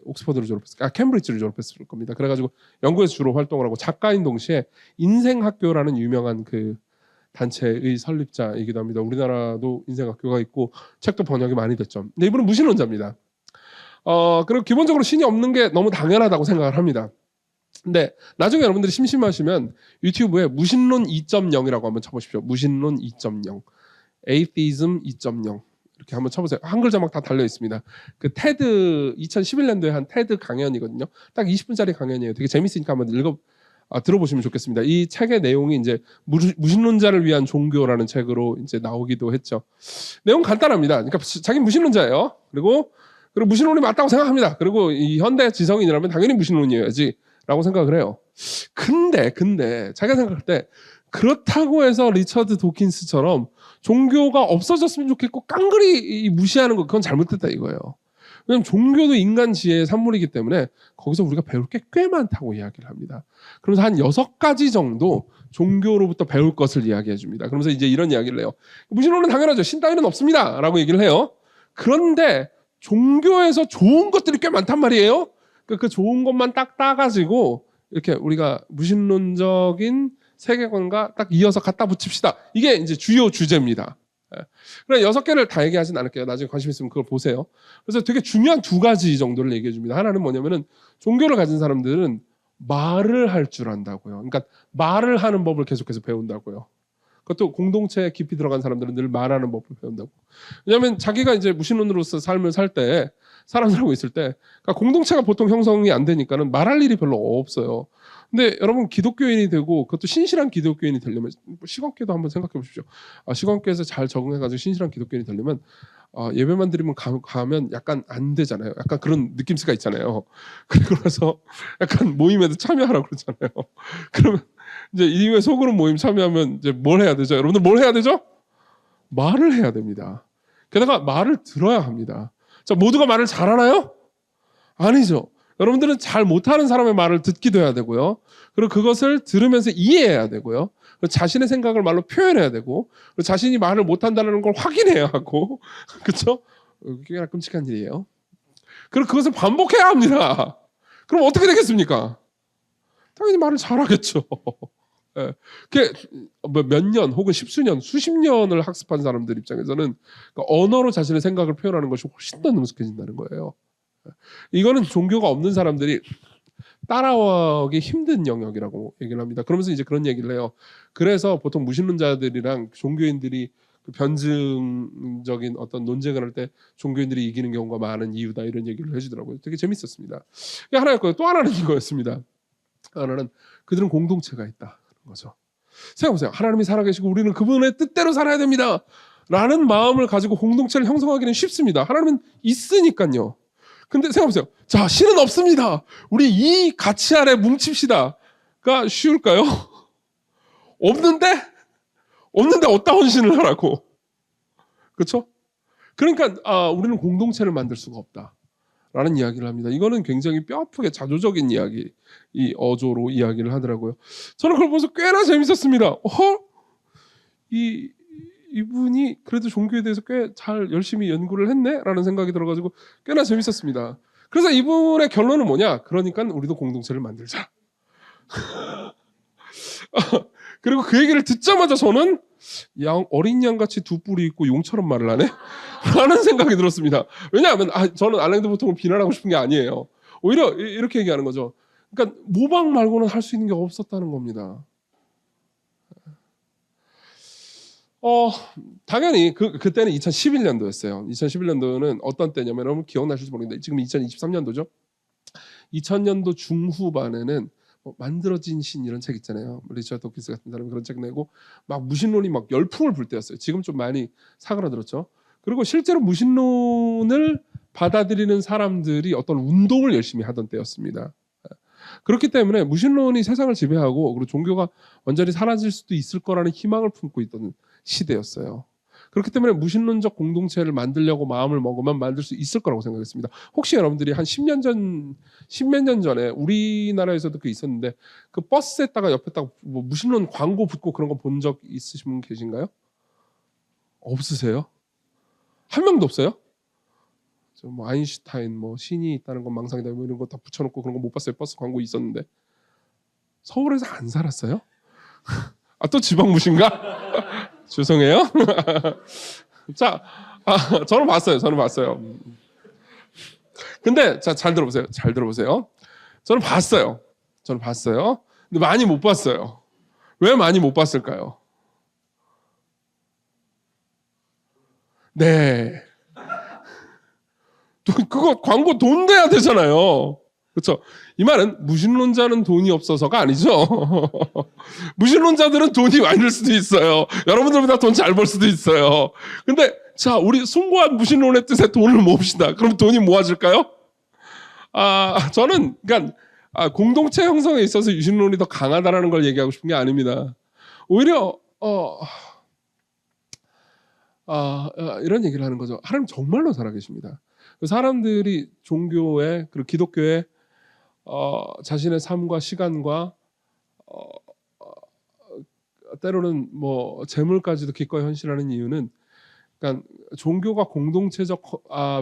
캠브리지를 졸업했을 겁니다. 그래가지고 영국에서 주로 활동을 하고 작가인 동시에 인생학교라는 유명한 그 단체의 설립자이기도 합니다. 우리나라도 인생학교가 있고 책도 번역이 많이 됐죠. 근데 이분은 무신론자입니다. 그리고 기본적으로 신이 없는 게 너무 당연하다고 생각을 합니다. 근데 나중에 여러분들이 심심하시면 유튜브에 무신론 2.0이라고 한번 쳐보십시오. 무신론 2.0, Atheism 2.0 이렇게 한번 쳐보세요. 한글 자막 다 달려 있습니다. 그 테드 2011년도에 한 테드 강연이거든요. 딱 20분짜리 강연이에요. 되게 재밌으니까 한번 들어보시면 좋겠습니다. 이 책의 내용이 이제 무신론자를 위한 종교라는 책으로 이제 나오기도 했죠. 내용 간단합니다. 그러니까 자기 무신론자예요. 그리고 무신론이 맞다고 생각합니다. 그리고 이 현대 지성인이라면 당연히 무신론이어야지 라고 생각을 해요. 근데 자기가 생각할 때 그렇다고 해서 리처드 도킨스처럼 종교가 없어졌으면 좋겠고 깡그리 무시하는 거 그건 잘못됐다 이거예요. 왜냐하면 종교도 인간 지혜의 산물이기 때문에 거기서 우리가 배울 게 꽤 많다고 이야기를 합니다. 그러면서 한 6가지 정도 종교로부터 배울 것을 이야기해 줍니다. 그러면서 이제 이런 이야기를 해요. 무신론은 당연하죠. 신 따위는 없습니다. 라고 얘기를 해요. 그런데 종교에서 좋은 것들이 꽤 많단 말이에요. 그 좋은 것만 딱 따가지고 이렇게 우리가 무신론적인 세계관과 딱 이어서 갖다 붙입시다. 이게 이제 주요 주제입니다. 그래 6개를 다 얘기하진 않을게요. 나중에 관심 있으면 그걸 보세요. 그래서 되게 중요한 2가지 정도를 얘기해 줍니다. 하나는 뭐냐면은 종교를 가진 사람들은 말을 할 줄 안다고요. 그러니까 말을 하는 법을 계속해서 배운다고요. 그것도 공동체에 깊이 들어간 사람들은 늘 말하는 법을 배운다고. 왜냐하면 자기가 이제 무신론으로서 삶을 살 때 사람들하고 있을 때 그러니까 공동체가 보통 형성이 안 되니까는 말할 일이 별로 없어요. 근데 여러분 기독교인이 되고 그것도 신실한 기독교인이 되려면 시건교도 한번 생각해 보십시오. 시건교에서 잘 적응해가지고 신실한 기독교인이 되려면 예배만 드리면 가면 약간 안 되잖아요. 약간 그런 느낌새가 있잖아요. 그래서 약간 모임에도 참여하라고 그러잖아요. 그러면 이제 이후에 소그룹 모임 참여하면 이제 뭘 해야 되죠? 여러분들 뭘 해야 되죠? 말을 해야 됩니다. 게다가 말을 들어야 합니다. 자, 모두가 말을 잘하나요? 아니죠. 여러분들은 잘 못하는 사람의 말을 듣기도 해야 되고요. 그리고 그것을 들으면서 이해해야 되고요. 그리고 자신의 생각을 말로 표현해야 되고, 그리고 자신이 말을 못한다는 걸 확인해야 하고, 그렇죠? 꽤나 끔찍한 일이에요. 그리고 그것을 반복해야 합니다. 그럼 어떻게 되겠습니까? 당연히 말을 잘하겠죠. 예. 몇 년 혹은 십수년, 수십 년을 학습한 사람들 입장에서는 언어로 자신의 생각을 표현하는 것이 훨씬 더 능숙해진다는 거예요. 이거는 종교가 없는 사람들이 따라하기 힘든 영역이라고 얘기를 합니다. 그러면서 이제 그런 얘기를 해요. 그래서 보통 무신론자들이랑 종교인들이 변증적인 어떤 논쟁을 할 때 종교인들이 이기는 경우가 많은 이유다 이런 얘기를 해주더라고요. 되게 재밌었습니다. 이게 하나였고요. 또 하나는 이거였습니다. 하나는 그들은 공동체가 있다. 거죠. 생각해보세요. 하나님이 살아계시고 우리는 그분의 뜻대로 살아야 됩니다. 라는 마음을 가지고 공동체를 형성하기는 쉽습니다. 하나님은 있으니까요. 근데 생각해보세요. 자, 신은 없습니다. 우리 이 가치 아래 뭉칩시다가 쉬울까요? 없는데 어디다 헌신을 하라고. 그렇죠? 그러니까 우리는 공동체를 만들 수가 없다. 라는 이야기를 합니다. 이거는 굉장히 뼈아프게 자조적인 이야기, 이 어조로 이야기를 하더라고요. 저는 그걸 보면서 꽤나 재밌었습니다. 이분이 그래도 종교에 대해서 꽤 잘 열심히 연구를 했네? 라는 생각이 들어가지고 꽤나 재밌었습니다. 그래서 이분의 결론은 뭐냐? 그러니까 우리도 공동체를 만들자. 그리고 그 얘기를 듣자마자 저는 어린 양같이 두 뿔이 있고 용처럼 말을 하네? 라는 생각이 들었습니다. 왜냐하면 저는 알랭드 보통을 비난하고 싶은 게 아니에요. 오히려 이렇게 얘기하는 거죠. 그러니까 모방 말고는 할 수 있는 게 없었다는 겁니다. 당연히 그때는 2011년도였어요. 2011년도는 어떤 때냐면 여러분 기억나실지 모르겠는데 지금 2023년도죠. 2000년도 중후반에는 만들어진 신 이런 책 있잖아요. 리처드 도키스 같은 사람이 그런 책 내고 막 무신론이 막 열풍을 불 때였어요. 지금 좀 많이 사그라들었죠. 그리고 실제로 무신론을 받아들이는 사람들이 어떤 운동을 열심히 하던 때였습니다. 그렇기 때문에 무신론이 세상을 지배하고 그리고 종교가 완전히 사라질 수도 있을 거라는 희망을 품고 있던 시대였어요. 그렇기 때문에 무신론적 공동체를 만들려고 마음을 먹으면 만들 수 있을 거라고 생각했습니다. 혹시 여러분들이 한 10년 전, 10몇 년 전에 우리나라에서도 그 있었는데 그 버스에다가 옆에다가 뭐 무신론 광고 붙고 그런 거 본 적 있으신 분 계신가요? 없으세요? 한 명도 없어요? 뭐 아인슈타인 뭐 신이 있다는 건 망상이다 뭐 이런 거 다 붙여놓고 그런 거 못 봤어요. 버스 광고 있었는데 서울에서 안 살았어요? 아, 또 지방무신가? 죄송해요. 자, 저는 봤어요. 저는 봤어요. 근데 자, 잘 들어보세요. 잘 들어보세요. 저는 봤어요. 저는 봤어요. 근데 많이 못 봤어요. 왜 많이 못 봤을까요? 네. 그거 광고 돈 내야 되잖아요. 그렇죠? 이 말은 무신론자는 돈이 없어서가 아니죠. 무신론자들은 돈이 많을 수도 있어요. 여러분들보다 돈 잘 벌 수도 있어요. 근데 자, 우리 숭고한 무신론의 뜻에 돈을 모읍시다. 그럼 돈이 모아질까요? 저는 그러니까 공동체 형성에 있어서 유신론이 더 강하다라는 걸 얘기하고 싶은 게 아닙니다. 오히려 이런 얘기를 하는 거죠. 하나님 정말로 살아계십니다. 사람들이 종교에 그리고 기독교에 자신의 삶과 시간과 때로는 뭐 재물까지도 기꺼이 헌신하는 이유는 그러니까 종교가 공동체적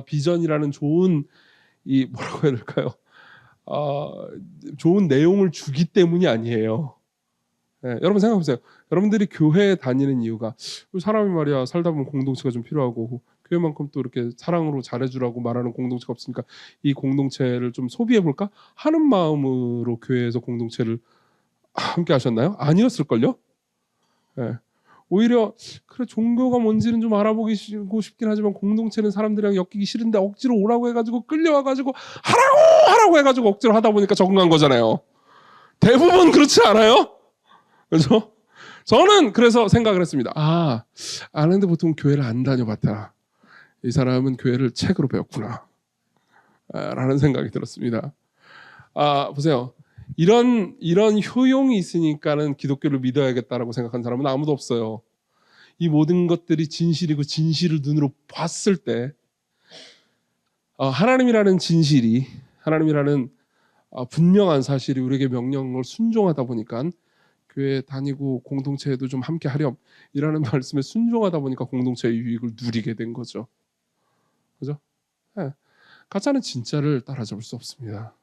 비전이라는 좋은 이 뭐라고 해야 될까요? 좋은 내용을 주기 때문이 아니에요. 네, 여러분 생각해보세요. 여러분들이 교회에 다니는 이유가 사람이 말이야 살다 보면 공동체가 좀 필요하고 교회만큼 또 이렇게 사랑으로 잘해주라고 말하는 공동체가 없으니까 이 공동체를 좀 소비해볼까 하는 마음으로 교회에서 공동체를 함께 하셨나요? 아니었을걸요? 네. 오히려 그래 종교가 뭔지는 좀 알아보고 싶긴 하지만 공동체는 사람들이랑 엮이기 싫은데 억지로 오라고 해가지고 끌려와가지고 하라고 해가지고 억지로 하다 보니까 적응한 거잖아요. 대부분 그렇지 않아요? 그렇죠? 저는 그래서 생각을 했습니다. 아는데 보통 교회를 안 다녀봤다. 이 사람은 교회를 책으로 배웠구나. 라는 생각이 들었습니다. 보세요. 이런 효용이 있으니까는 기독교를 믿어야겠다라고 생각한 사람은 아무도 없어요. 이 모든 것들이 진실이고 진실을 눈으로 봤을 때 하나님이라는 진실이 하나님이라는 분명한 사실이 우리에게 명령을 순종하다 보니까 교회 다니고 공동체에도 좀 함께 하렴 이라는 말씀에 순종하다 보니까 공동체의 유익을 누리게 된 거죠. 그죠? 네. 가짜는 진짜를 따라잡을 수 없습니다.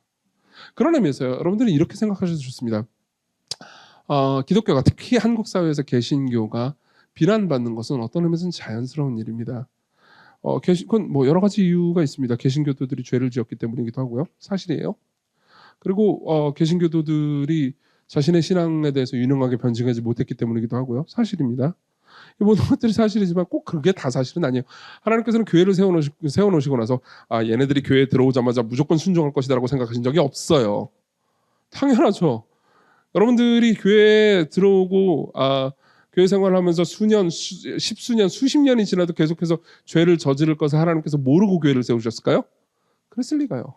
그런 의미에서요. 여러분들이 이렇게 생각하셔도 좋습니다. 기독교가 특히 한국 사회에서 개신교가 비난받는 것은 어떤 의미에서는 자연스러운 일입니다. 그건 뭐 여러 가지 이유가 있습니다. 개신교도들이 죄를 지었기 때문이기도 하고요. 사실이에요. 그리고 개신교도들이 자신의 신앙에 대해서 유능하게 변증하지 못했기 때문이기도 하고요. 사실입니다. 이 모든 것들이 사실이지만 꼭 그게 다 사실은 아니에요. 하나님께서는 교회를 세워놓으시고 나서 얘네들이 교회에 들어오자마자 무조건 순종할 것이라고 생각하신 적이 없어요. 당연하죠. 여러분들이 교회에 들어오고 교회 생활을 하면서 십수년, 수십 년이 지나도 계속해서 죄를 저지를 것을 하나님께서 모르고 교회를 세우셨을까요? 그랬을 리가요.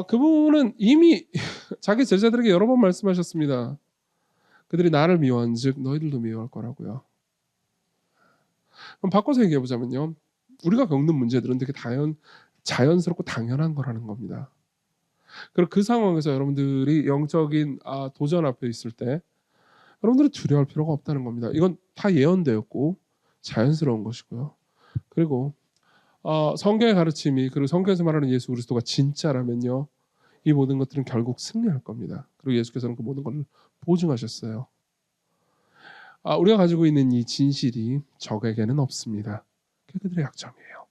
그분은 이미 자기 제자들에게 여러 번 말씀하셨습니다. 그들이 나를 미워한즉 너희들도 미워할 거라고요. 그럼 바꿔서 얘기해 보자면요. 우리가 겪는 문제들은 되게 자연스럽고 당연한 거라는 겁니다. 그리고 그 상황에서 여러분들이 영적인 도전 앞에 있을 때 여러분들은 두려워할 필요가 없다는 겁니다. 이건 다 예언되었고 자연스러운 것이고요. 그리고 성경의 가르침이 그리고 성경에서 말하는 예수 그리스도가 진짜라면요. 이 모든 것들은 결국 승리할 겁니다. 그리고 예수께서는 그 모든 걸 보증하셨어요. 우리가 가지고 있는 이 진실이 적에게는 없습니다. 그게 그들의 약점이에요.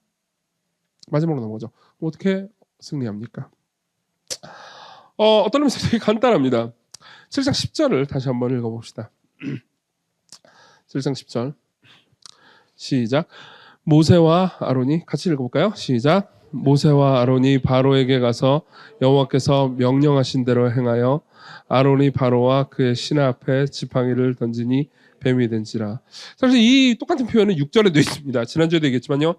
마지막으로 넘어가죠. 어떻게 승리합니까? 어떤 의미에서 되게 간단합니다. 7장 10절을 다시 한번 읽어봅시다. 7장 10절 시작. 모세와 아론이 같이 읽어볼까요? 시작. 모세와 아론이 바로에게 가서 여호와께서 명령하신 대로 행하여 아론이 바로와 그의 신하 앞에 지팡이를 던지니 뱀이 된지라. 사실 이 똑같은 표현은 6절에도 있습니다. 지난주에도 얘기했지만요.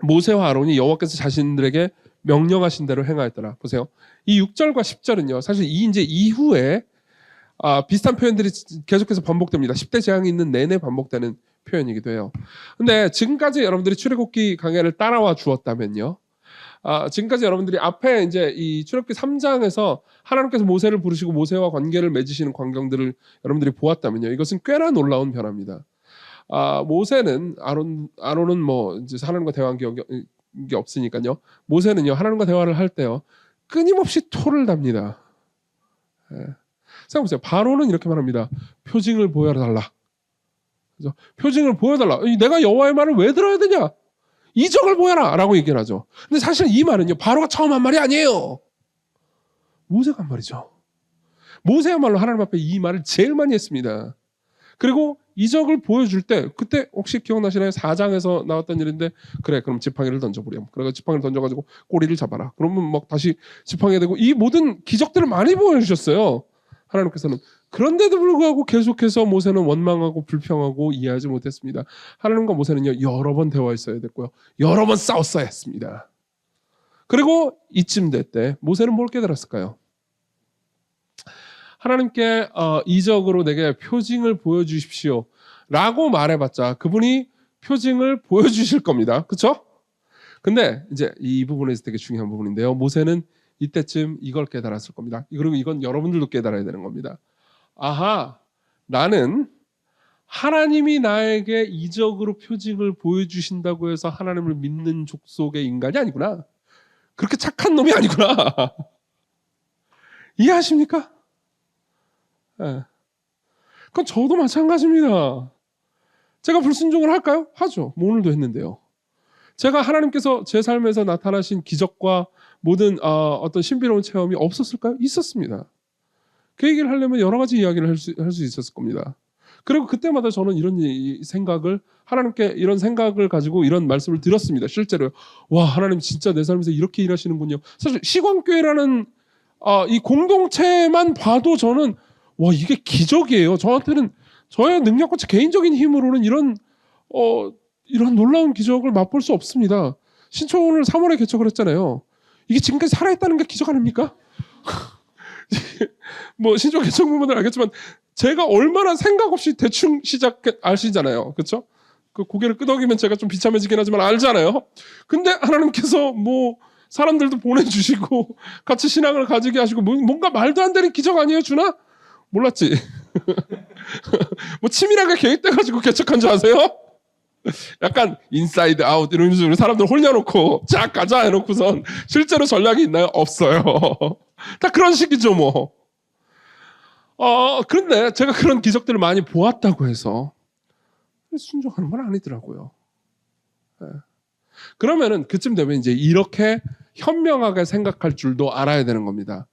모세와 아론이 여호와께서 자신들에게 명령하신 대로 행하였더라. 보세요. 이 6절과 10절은요. 사실 이제 이후에 비슷한 표현들이 계속해서 반복됩니다. 10대 재앙이 있는 내내 반복되는 표현이기도 해요. 근데 지금까지 여러분들이 출애굽기 강해를 따라와 주었다면요. 지금까지 여러분들이 앞에 이제 이 출애굽기 3장에서 하나님께서 모세를 부르시고 모세와 관계를 맺으시는 광경들을 여러분들이 보았다면요. 이것은 꽤나 놀라운 변화입니다. 모세는 아론은 뭐 이제 하나님과 대화한 게 없으니까요. 모세는요. 하나님과 대화를 할 때요. 끊임없이 토를 답니다. 예. 생각해보세요. 바로는 이렇게 말합니다. 표징을 보여달라. 그죠? 표징을 보여달라. 내가 여호와의 말을 왜 들어야 되냐? 이적을 보여라 라고 얘기를 하죠. 근데 사실 이 말은요. 바로가 처음 한 말이 아니에요. 모세가 한 말이죠. 모세야말로 하나님 앞에 이 말을 제일 많이 했습니다. 그리고 이적을 보여줄 때 그때 혹시 기억나시나요? 4장에서 나왔던 일인데 그래 그럼 지팡이를 던져보렴. 그래서 지팡이를 던져가지고 꼬리를 잡아라. 그러면 막 다시 지팡이가 되고 이 모든 기적들을 많이 보여주셨어요. 하나님께서는. 그런데도 불구하고 계속해서 모세는 원망하고 불평하고 이해하지 못했습니다. 하나님과 모세는요 여러 번 대화했어야 됐고요. 여러 번 싸웠어야 했습니다. 그리고 이쯤 될 때 모세는 뭘 깨달았을까요? 하나님께 이적으로 내게 표징을 보여주십시오 라고 말해봤자 그분이 표징을 보여주실 겁니다. 그렇죠? 근데 이제 이 부분에서 되게 중요한 부분인데요. 모세는 이때쯤 이걸 깨달았을 겁니다. 그리고 이건 여러분들도 깨달아야 되는 겁니다. 아하, 나는 하나님이 나에게 이적으로 표징을 보여주신다고 해서 하나님을 믿는 족속의 인간이 아니구나. 그렇게 착한 놈이 아니구나. 이해하십니까? 네. 그건 저도 마찬가지입니다. 제가 불순종을 할까요? 하죠. 뭐 오늘도 했는데요. 제가 하나님께서 제 삶에서 나타나신 기적과 모든 어떤 신비로운 체험이 없었을까요? 있었습니다. 그 얘기를 하려면 여러 가지 이야기를 할 수 있었을 겁니다. 그리고 그때마다 저는 이런 생각을 하나님께 이런 생각을 가지고 이런 말씀을 드렸습니다. 실제로 와 하나님 진짜 내 삶에서 이렇게 일하시는군요. 사실 시광교회라는 이 공동체만 봐도 저는 와 이게 기적이에요. 저한테는 저의 능력과 제 개인적인 힘으로는 이런 놀라운 기적을 맛볼 수 없습니다. 신촌을 3월에 개척을 했잖아요. 이게 지금까지 살아있다는 게 기적 아닙니까? 뭐 신촌 개척부분들 알겠지만 제가 얼마나 생각 없이 대충 아시잖아요. 그렇죠? 그 고개를 끄덕이면 제가 좀 비참해지긴 하지만 알잖아요. 근데 하나님께서 뭐 사람들도 보내주시고 같이 신앙을 가지게 하시고 뭔가 말도 안 되는 기적 아니에요, 준아? 몰랐지? 뭐 치밀하게 계획돼가지고 개척한 줄 아세요? 약간 인사이드 아웃 이런 식으로 사람들 홀려놓고 쫙 가자 해놓고선 실제로 전략이 있나요? 없어요. 다 그런 식이죠 뭐. 그런데 제가 그런 기적들을 많이 보았다고 해서 순종하는 건 아니더라고요. 네. 그러면은 그쯤 되면 이제 이렇게 현명하게 생각할 줄도 알아야 되는 겁니다.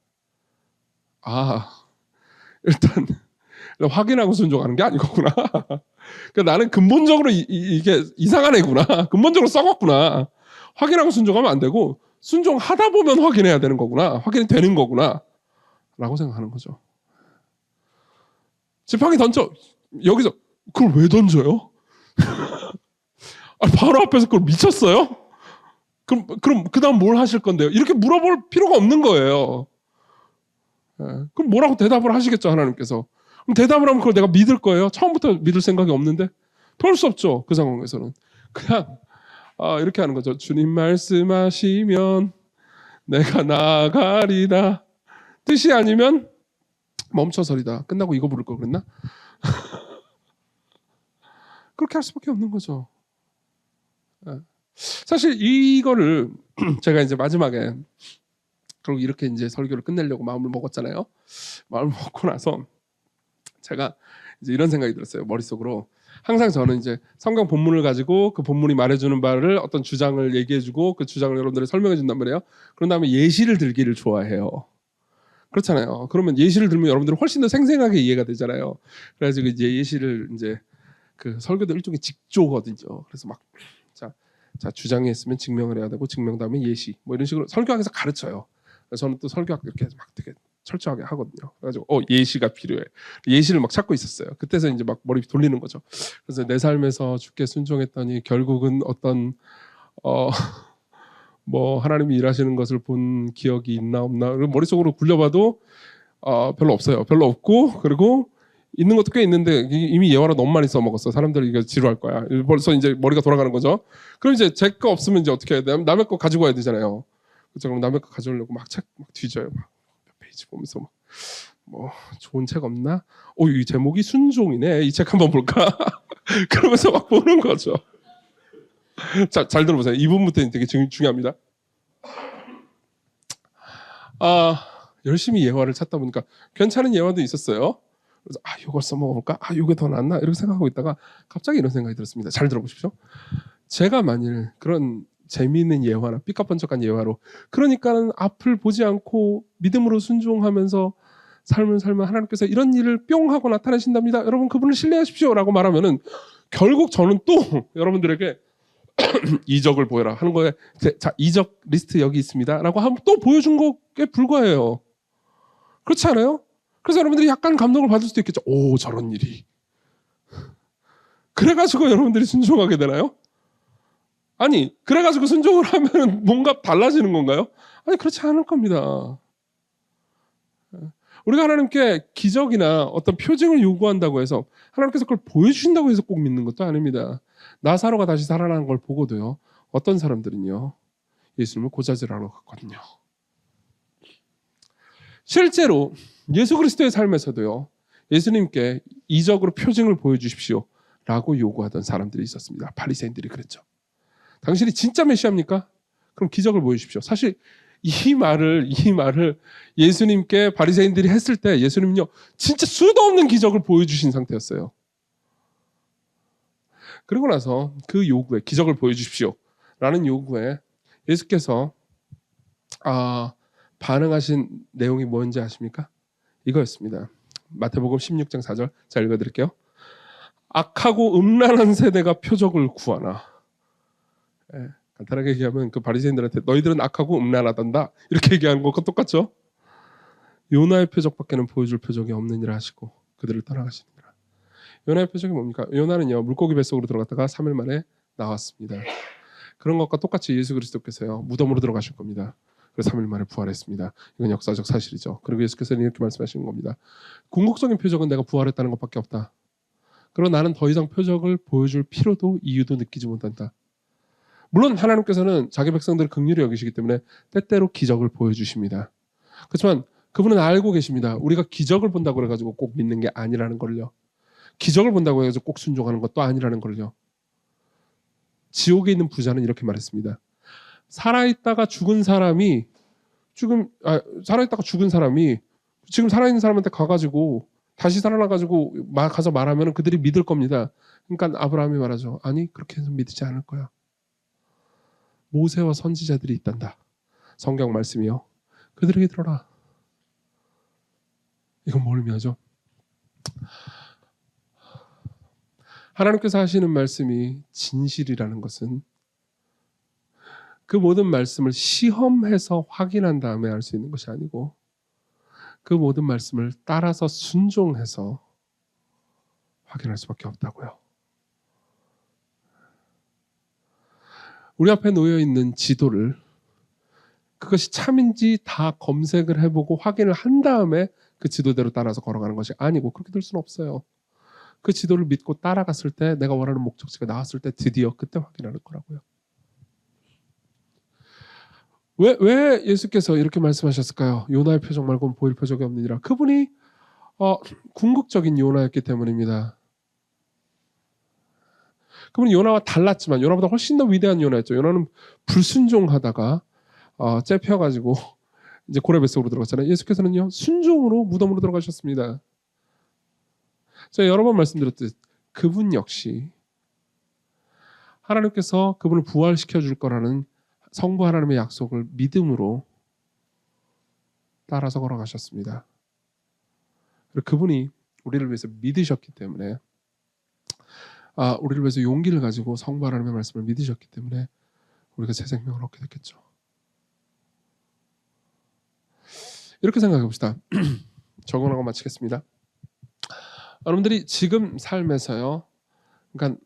일단 확인하고 순종하는 게 아니구나. 그러니까 나는 근본적으로 이게 이상한 애구나. 근본적으로 썩었구나. 확인하고 순종하면 안 되고 순종하다 보면 확인해야 되는 거구나. 확인이 되는 거구나. 라고 생각하는 거죠. 지팡이 던져. 여기서 그걸 왜 던져요? 바로 앞에서 그걸 미쳤어요? 그럼 그 다음 뭘 하실 건데요? 이렇게 물어볼 필요가 없는 거예요. 그럼 뭐라고 대답을 하시겠죠, 하나님께서. 그럼 대답을 하면 그걸 내가 믿을 거예요? 처음부터 믿을 생각이 없는데? 도울 수 없죠, 그 상황에서는. 그냥 이렇게 하는 거죠. 주님 말씀하시면 내가 나아가리다. 뜻이 아니면 멈춰서리다. 끝나고 이거 부를 걸 그랬나? 그렇게 할 수밖에 없는 거죠. 사실 이거를 제가 이제 마지막에 그리고 이렇게 이제 설교를 끝내려고 마음을 먹었잖아요. 마음을 먹고 나서 제가 이제 이런 생각이 들었어요. 머릿속으로. 항상 저는 이제 성경 본문을 가지고 그 본문이 말해주는 바를 어떤 주장을 얘기해주고 그 주장을 여러분들이 설명해 준단 말이에요. 그런 다음에 예시를 들기를 좋아해요. 그렇잖아요. 그러면 예시를 들면 여러분들이 훨씬 더 생생하게 이해가 되잖아요. 그래가지고 이제 예시를 이제 그 설교도 일종의 직조거든요. 그래서 막 자 주장이 있으면 증명을 해야 되고 증명 다음에 예시 뭐 이런 식으로 설교학에서 가르쳐요. 그래서 저는 또 설교학 이렇게 막 되게 철저하게 하거든요. 그래가지고 예시가 필요해. 예시를 막 찾고 있었어요. 그때서 이제 막 머리 돌리는 거죠. 그래서 내 삶에서 주께 순종했더니 결국은 어떤 뭐 하나님이 일하시는 것을 본 기억이 있나 없나 머릿속으로 굴려봐도 별로 없어요. 별로 없고 그리고 있는 것도 꽤 있는데 이미 예화로 너무 많이 써먹었어. 사람들이 이거 지루할 거야. 벌써 이제 머리가 돌아가는 거죠. 그럼 이제 제 거 없으면 이제 어떻게 해야 돼? 남의 거 가지고 와야 되잖아요. 그렇죠? 그럼 남의 거 가져오려고 막 책 막 뒤져요. 막 페이지 보면서 뭐 좋은 책 없나? 이 제목이 순종이네. 이 책 한번 볼까? 그러면서 막 보는 거죠. 자, 잘 들어보세요. 이 부분부터 되게 중요합니다. 열심히 예화를 찾다 보니까 괜찮은 예화도 있었어요. 그래서 이걸 써먹어볼까? 이게 더 낫나? 이렇게 생각하고 있다가 갑자기 이런 생각이 들었습니다. 잘 들어보십시오. 제가 만일 그런 재미있는 예화나 삐까뻔쩍한 예화로 그러니까는 앞을 보지 않고 믿음으로 순종하면서 삶을 살면 하나님께서 이런 일을 뿅 하고 나타내신답니다. 여러분 그분을 신뢰하십시오 라고 말하면은 결국 저는 또 여러분들에게 이적을 보여라 하는 거에 자 이적 리스트 여기 있습니다 라고 하면 또 보여준 것에 불과해요. 그렇지 않아요? 그래서 여러분들이 약간 감동을 받을 수도 있겠죠. 저런 일이 그래가지고 여러분들이 순종하게 되나요? 아니 그래가지고 순종을 하면 뭔가 달라지는 건가요? 아니 그렇지 않을 겁니다. 우리가 하나님께 기적이나 어떤 표징을 요구한다고 해서 하나님께서 그걸 보여주신다고 해서 꼭 믿는 것도 아닙니다. 나사로가 다시 살아나는 걸 보고도요. 어떤 사람들은요. 예수님을 고자질하러 갔거든요. 실제로 예수 그리스도의 삶에서도요. 예수님께 이적으로 표징을 보여주십시오 라고 요구하던 사람들이 있었습니다. 바리새인들이 그랬죠. 당신이 진짜 메시아입니까? 그럼 기적을 보여주십시오. 사실 이 말을 예수님께 바리새인들이 했을 때 예수님은요. 진짜 수도 없는 기적을 보여주신 상태였어요. 그리고 나서 그 요구에 기적을 보여주십시오 라는 요구에 예수께서 반응하신 내용이 뭔지 아십니까? 이거였습니다. 마태복음 16장 4절 자 읽어드릴게요. 악하고 음란한 세대가 표적을 구하나. 간단하게 얘기하면 그 바리새인들한테 너희들은 악하고 음란하단다 이렇게 얘기하는 것과 똑같죠. 요나의 표적밖에는 보여줄 표적이 없느니라 하시고 그들을 떠나가시니라. 요나의 표적이 뭡니까? 요나는요 물고기 뱃속으로 들어갔다가 3일 만에 나왔습니다. 그런 것과 똑같이 예수 그리스도께서요 무덤으로 들어가실 겁니다. 그래서 3일 만에 부활했습니다. 이건 역사적 사실이죠. 그리고 예수께서는 이렇게 말씀하시는 겁니다. 궁극적인 표적은 내가 부활했다는 것밖에 없다. 그러나 나는 더 이상 표적을 보여줄 필요도 이유도 느끼지 못한다. 물론 하나님께서는 자기 백성들을 긍휼히 여기시기 때문에 때때로 기적을 보여주십니다. 그렇지만 그분은 알고 계십니다. 우리가 기적을 본다고 해가지고 꼭 믿는 게 아니라는 걸요. 기적을 본다고 해가지고 꼭 순종하는 것도 아니라는 걸요. 지옥에 있는 부자는 이렇게 말했습니다. 살아있다가 죽은 사람이 지금 살아있는 사람한테 가가지고 다시 살아나가지고 가서 말하면 그들이 믿을 겁니다. 그러니까 아브라함이 말하죠. 아니 그렇게 해서 믿지 않을 거야. 모세와 선지자들이 있단다. 성경 말씀이요. 그들에게 들어라. 이건 뭘 의미하죠? 하나님께서 하시는 말씀이 진실이라는 것은 그 모든 말씀을 시험해서 확인한 다음에 알 수 있는 것이 아니고 그 모든 말씀을 따라서 순종해서 확인할 수밖에 없다고요. 우리 앞에 놓여 있는 지도를 그것이 참인지 다 검색을 해보고 확인을 한 다음에 그 지도대로 따라서 걸어가는 것이 아니고 그렇게 될 수는 없어요. 그 지도를 믿고 따라갔을 때 내가 원하는 목적지가 나왔을 때 드디어 그때 확인하는 거라고요. 왜 예수께서 이렇게 말씀하셨을까요? 요나의 표적 말고는 보일 표적이 없느니라. 그분이 궁극적인 요나였기 때문입니다. 그분은 요나와 달랐지만 요나보다 훨씬 더 위대한 요나였죠. 요나는 불순종하다가 째펴가지고 이제 고래 뱃속으로 들어갔잖아요. 예수께서는요 순종으로 무덤으로 들어가셨습니다. 제가 여러 번 말씀드렸듯 그분 역시 하나님께서 그분을 부활시켜 줄 거라는 성부 하나님의 약속을 믿음으로 따라서 걸어가셨습니다. 그리고 그분이 우리를 위해서 믿으셨기 때문에 우리를 위해서 용기를 가지고 성부 하나님의 말씀을 믿으셨기 때문에 우리가 새 생명을 얻게 됐겠죠. 이렇게 생각해 봅시다. 적응하고 마치겠습니다. 여러분들이 지금 삶에서요, 그러니까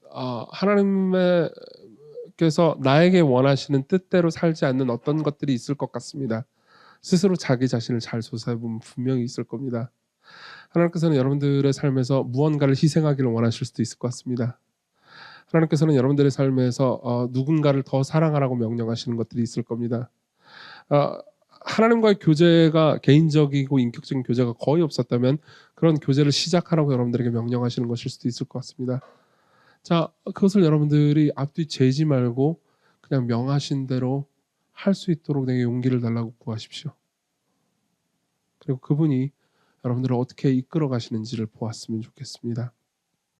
하나님께서 나에게 원하시는 뜻대로 살지 않는 어떤 것들이 있을 것 같습니다. 스스로 자기 자신을 잘 조사해 보면 분명히 있을 겁니다. 하나님께서는 여러분들의 삶에서 무언가를 희생하기를 원하실 수도 있을 것 같습니다. 하나님께서는 여러분들의 삶에서 누군가를 더 사랑하라고 명령하시는 것들이 있을 겁니다. 어, 하나님과의 교제가 개인적이고 인격적인 교제가 거의 없었다면 그런 교제를 시작하라고 여러분들에게 명령하시는 것일 수도 있을 것 같습니다. 자, 그것을 여러분들이 앞뒤 재지 말고 그냥 명하신 대로 할 수 있도록 내게 용기를 달라고 구하십시오. 그리고 그분이 여러분들을 어떻게 이끌어 가시는지를 보았으면 좋겠습니다.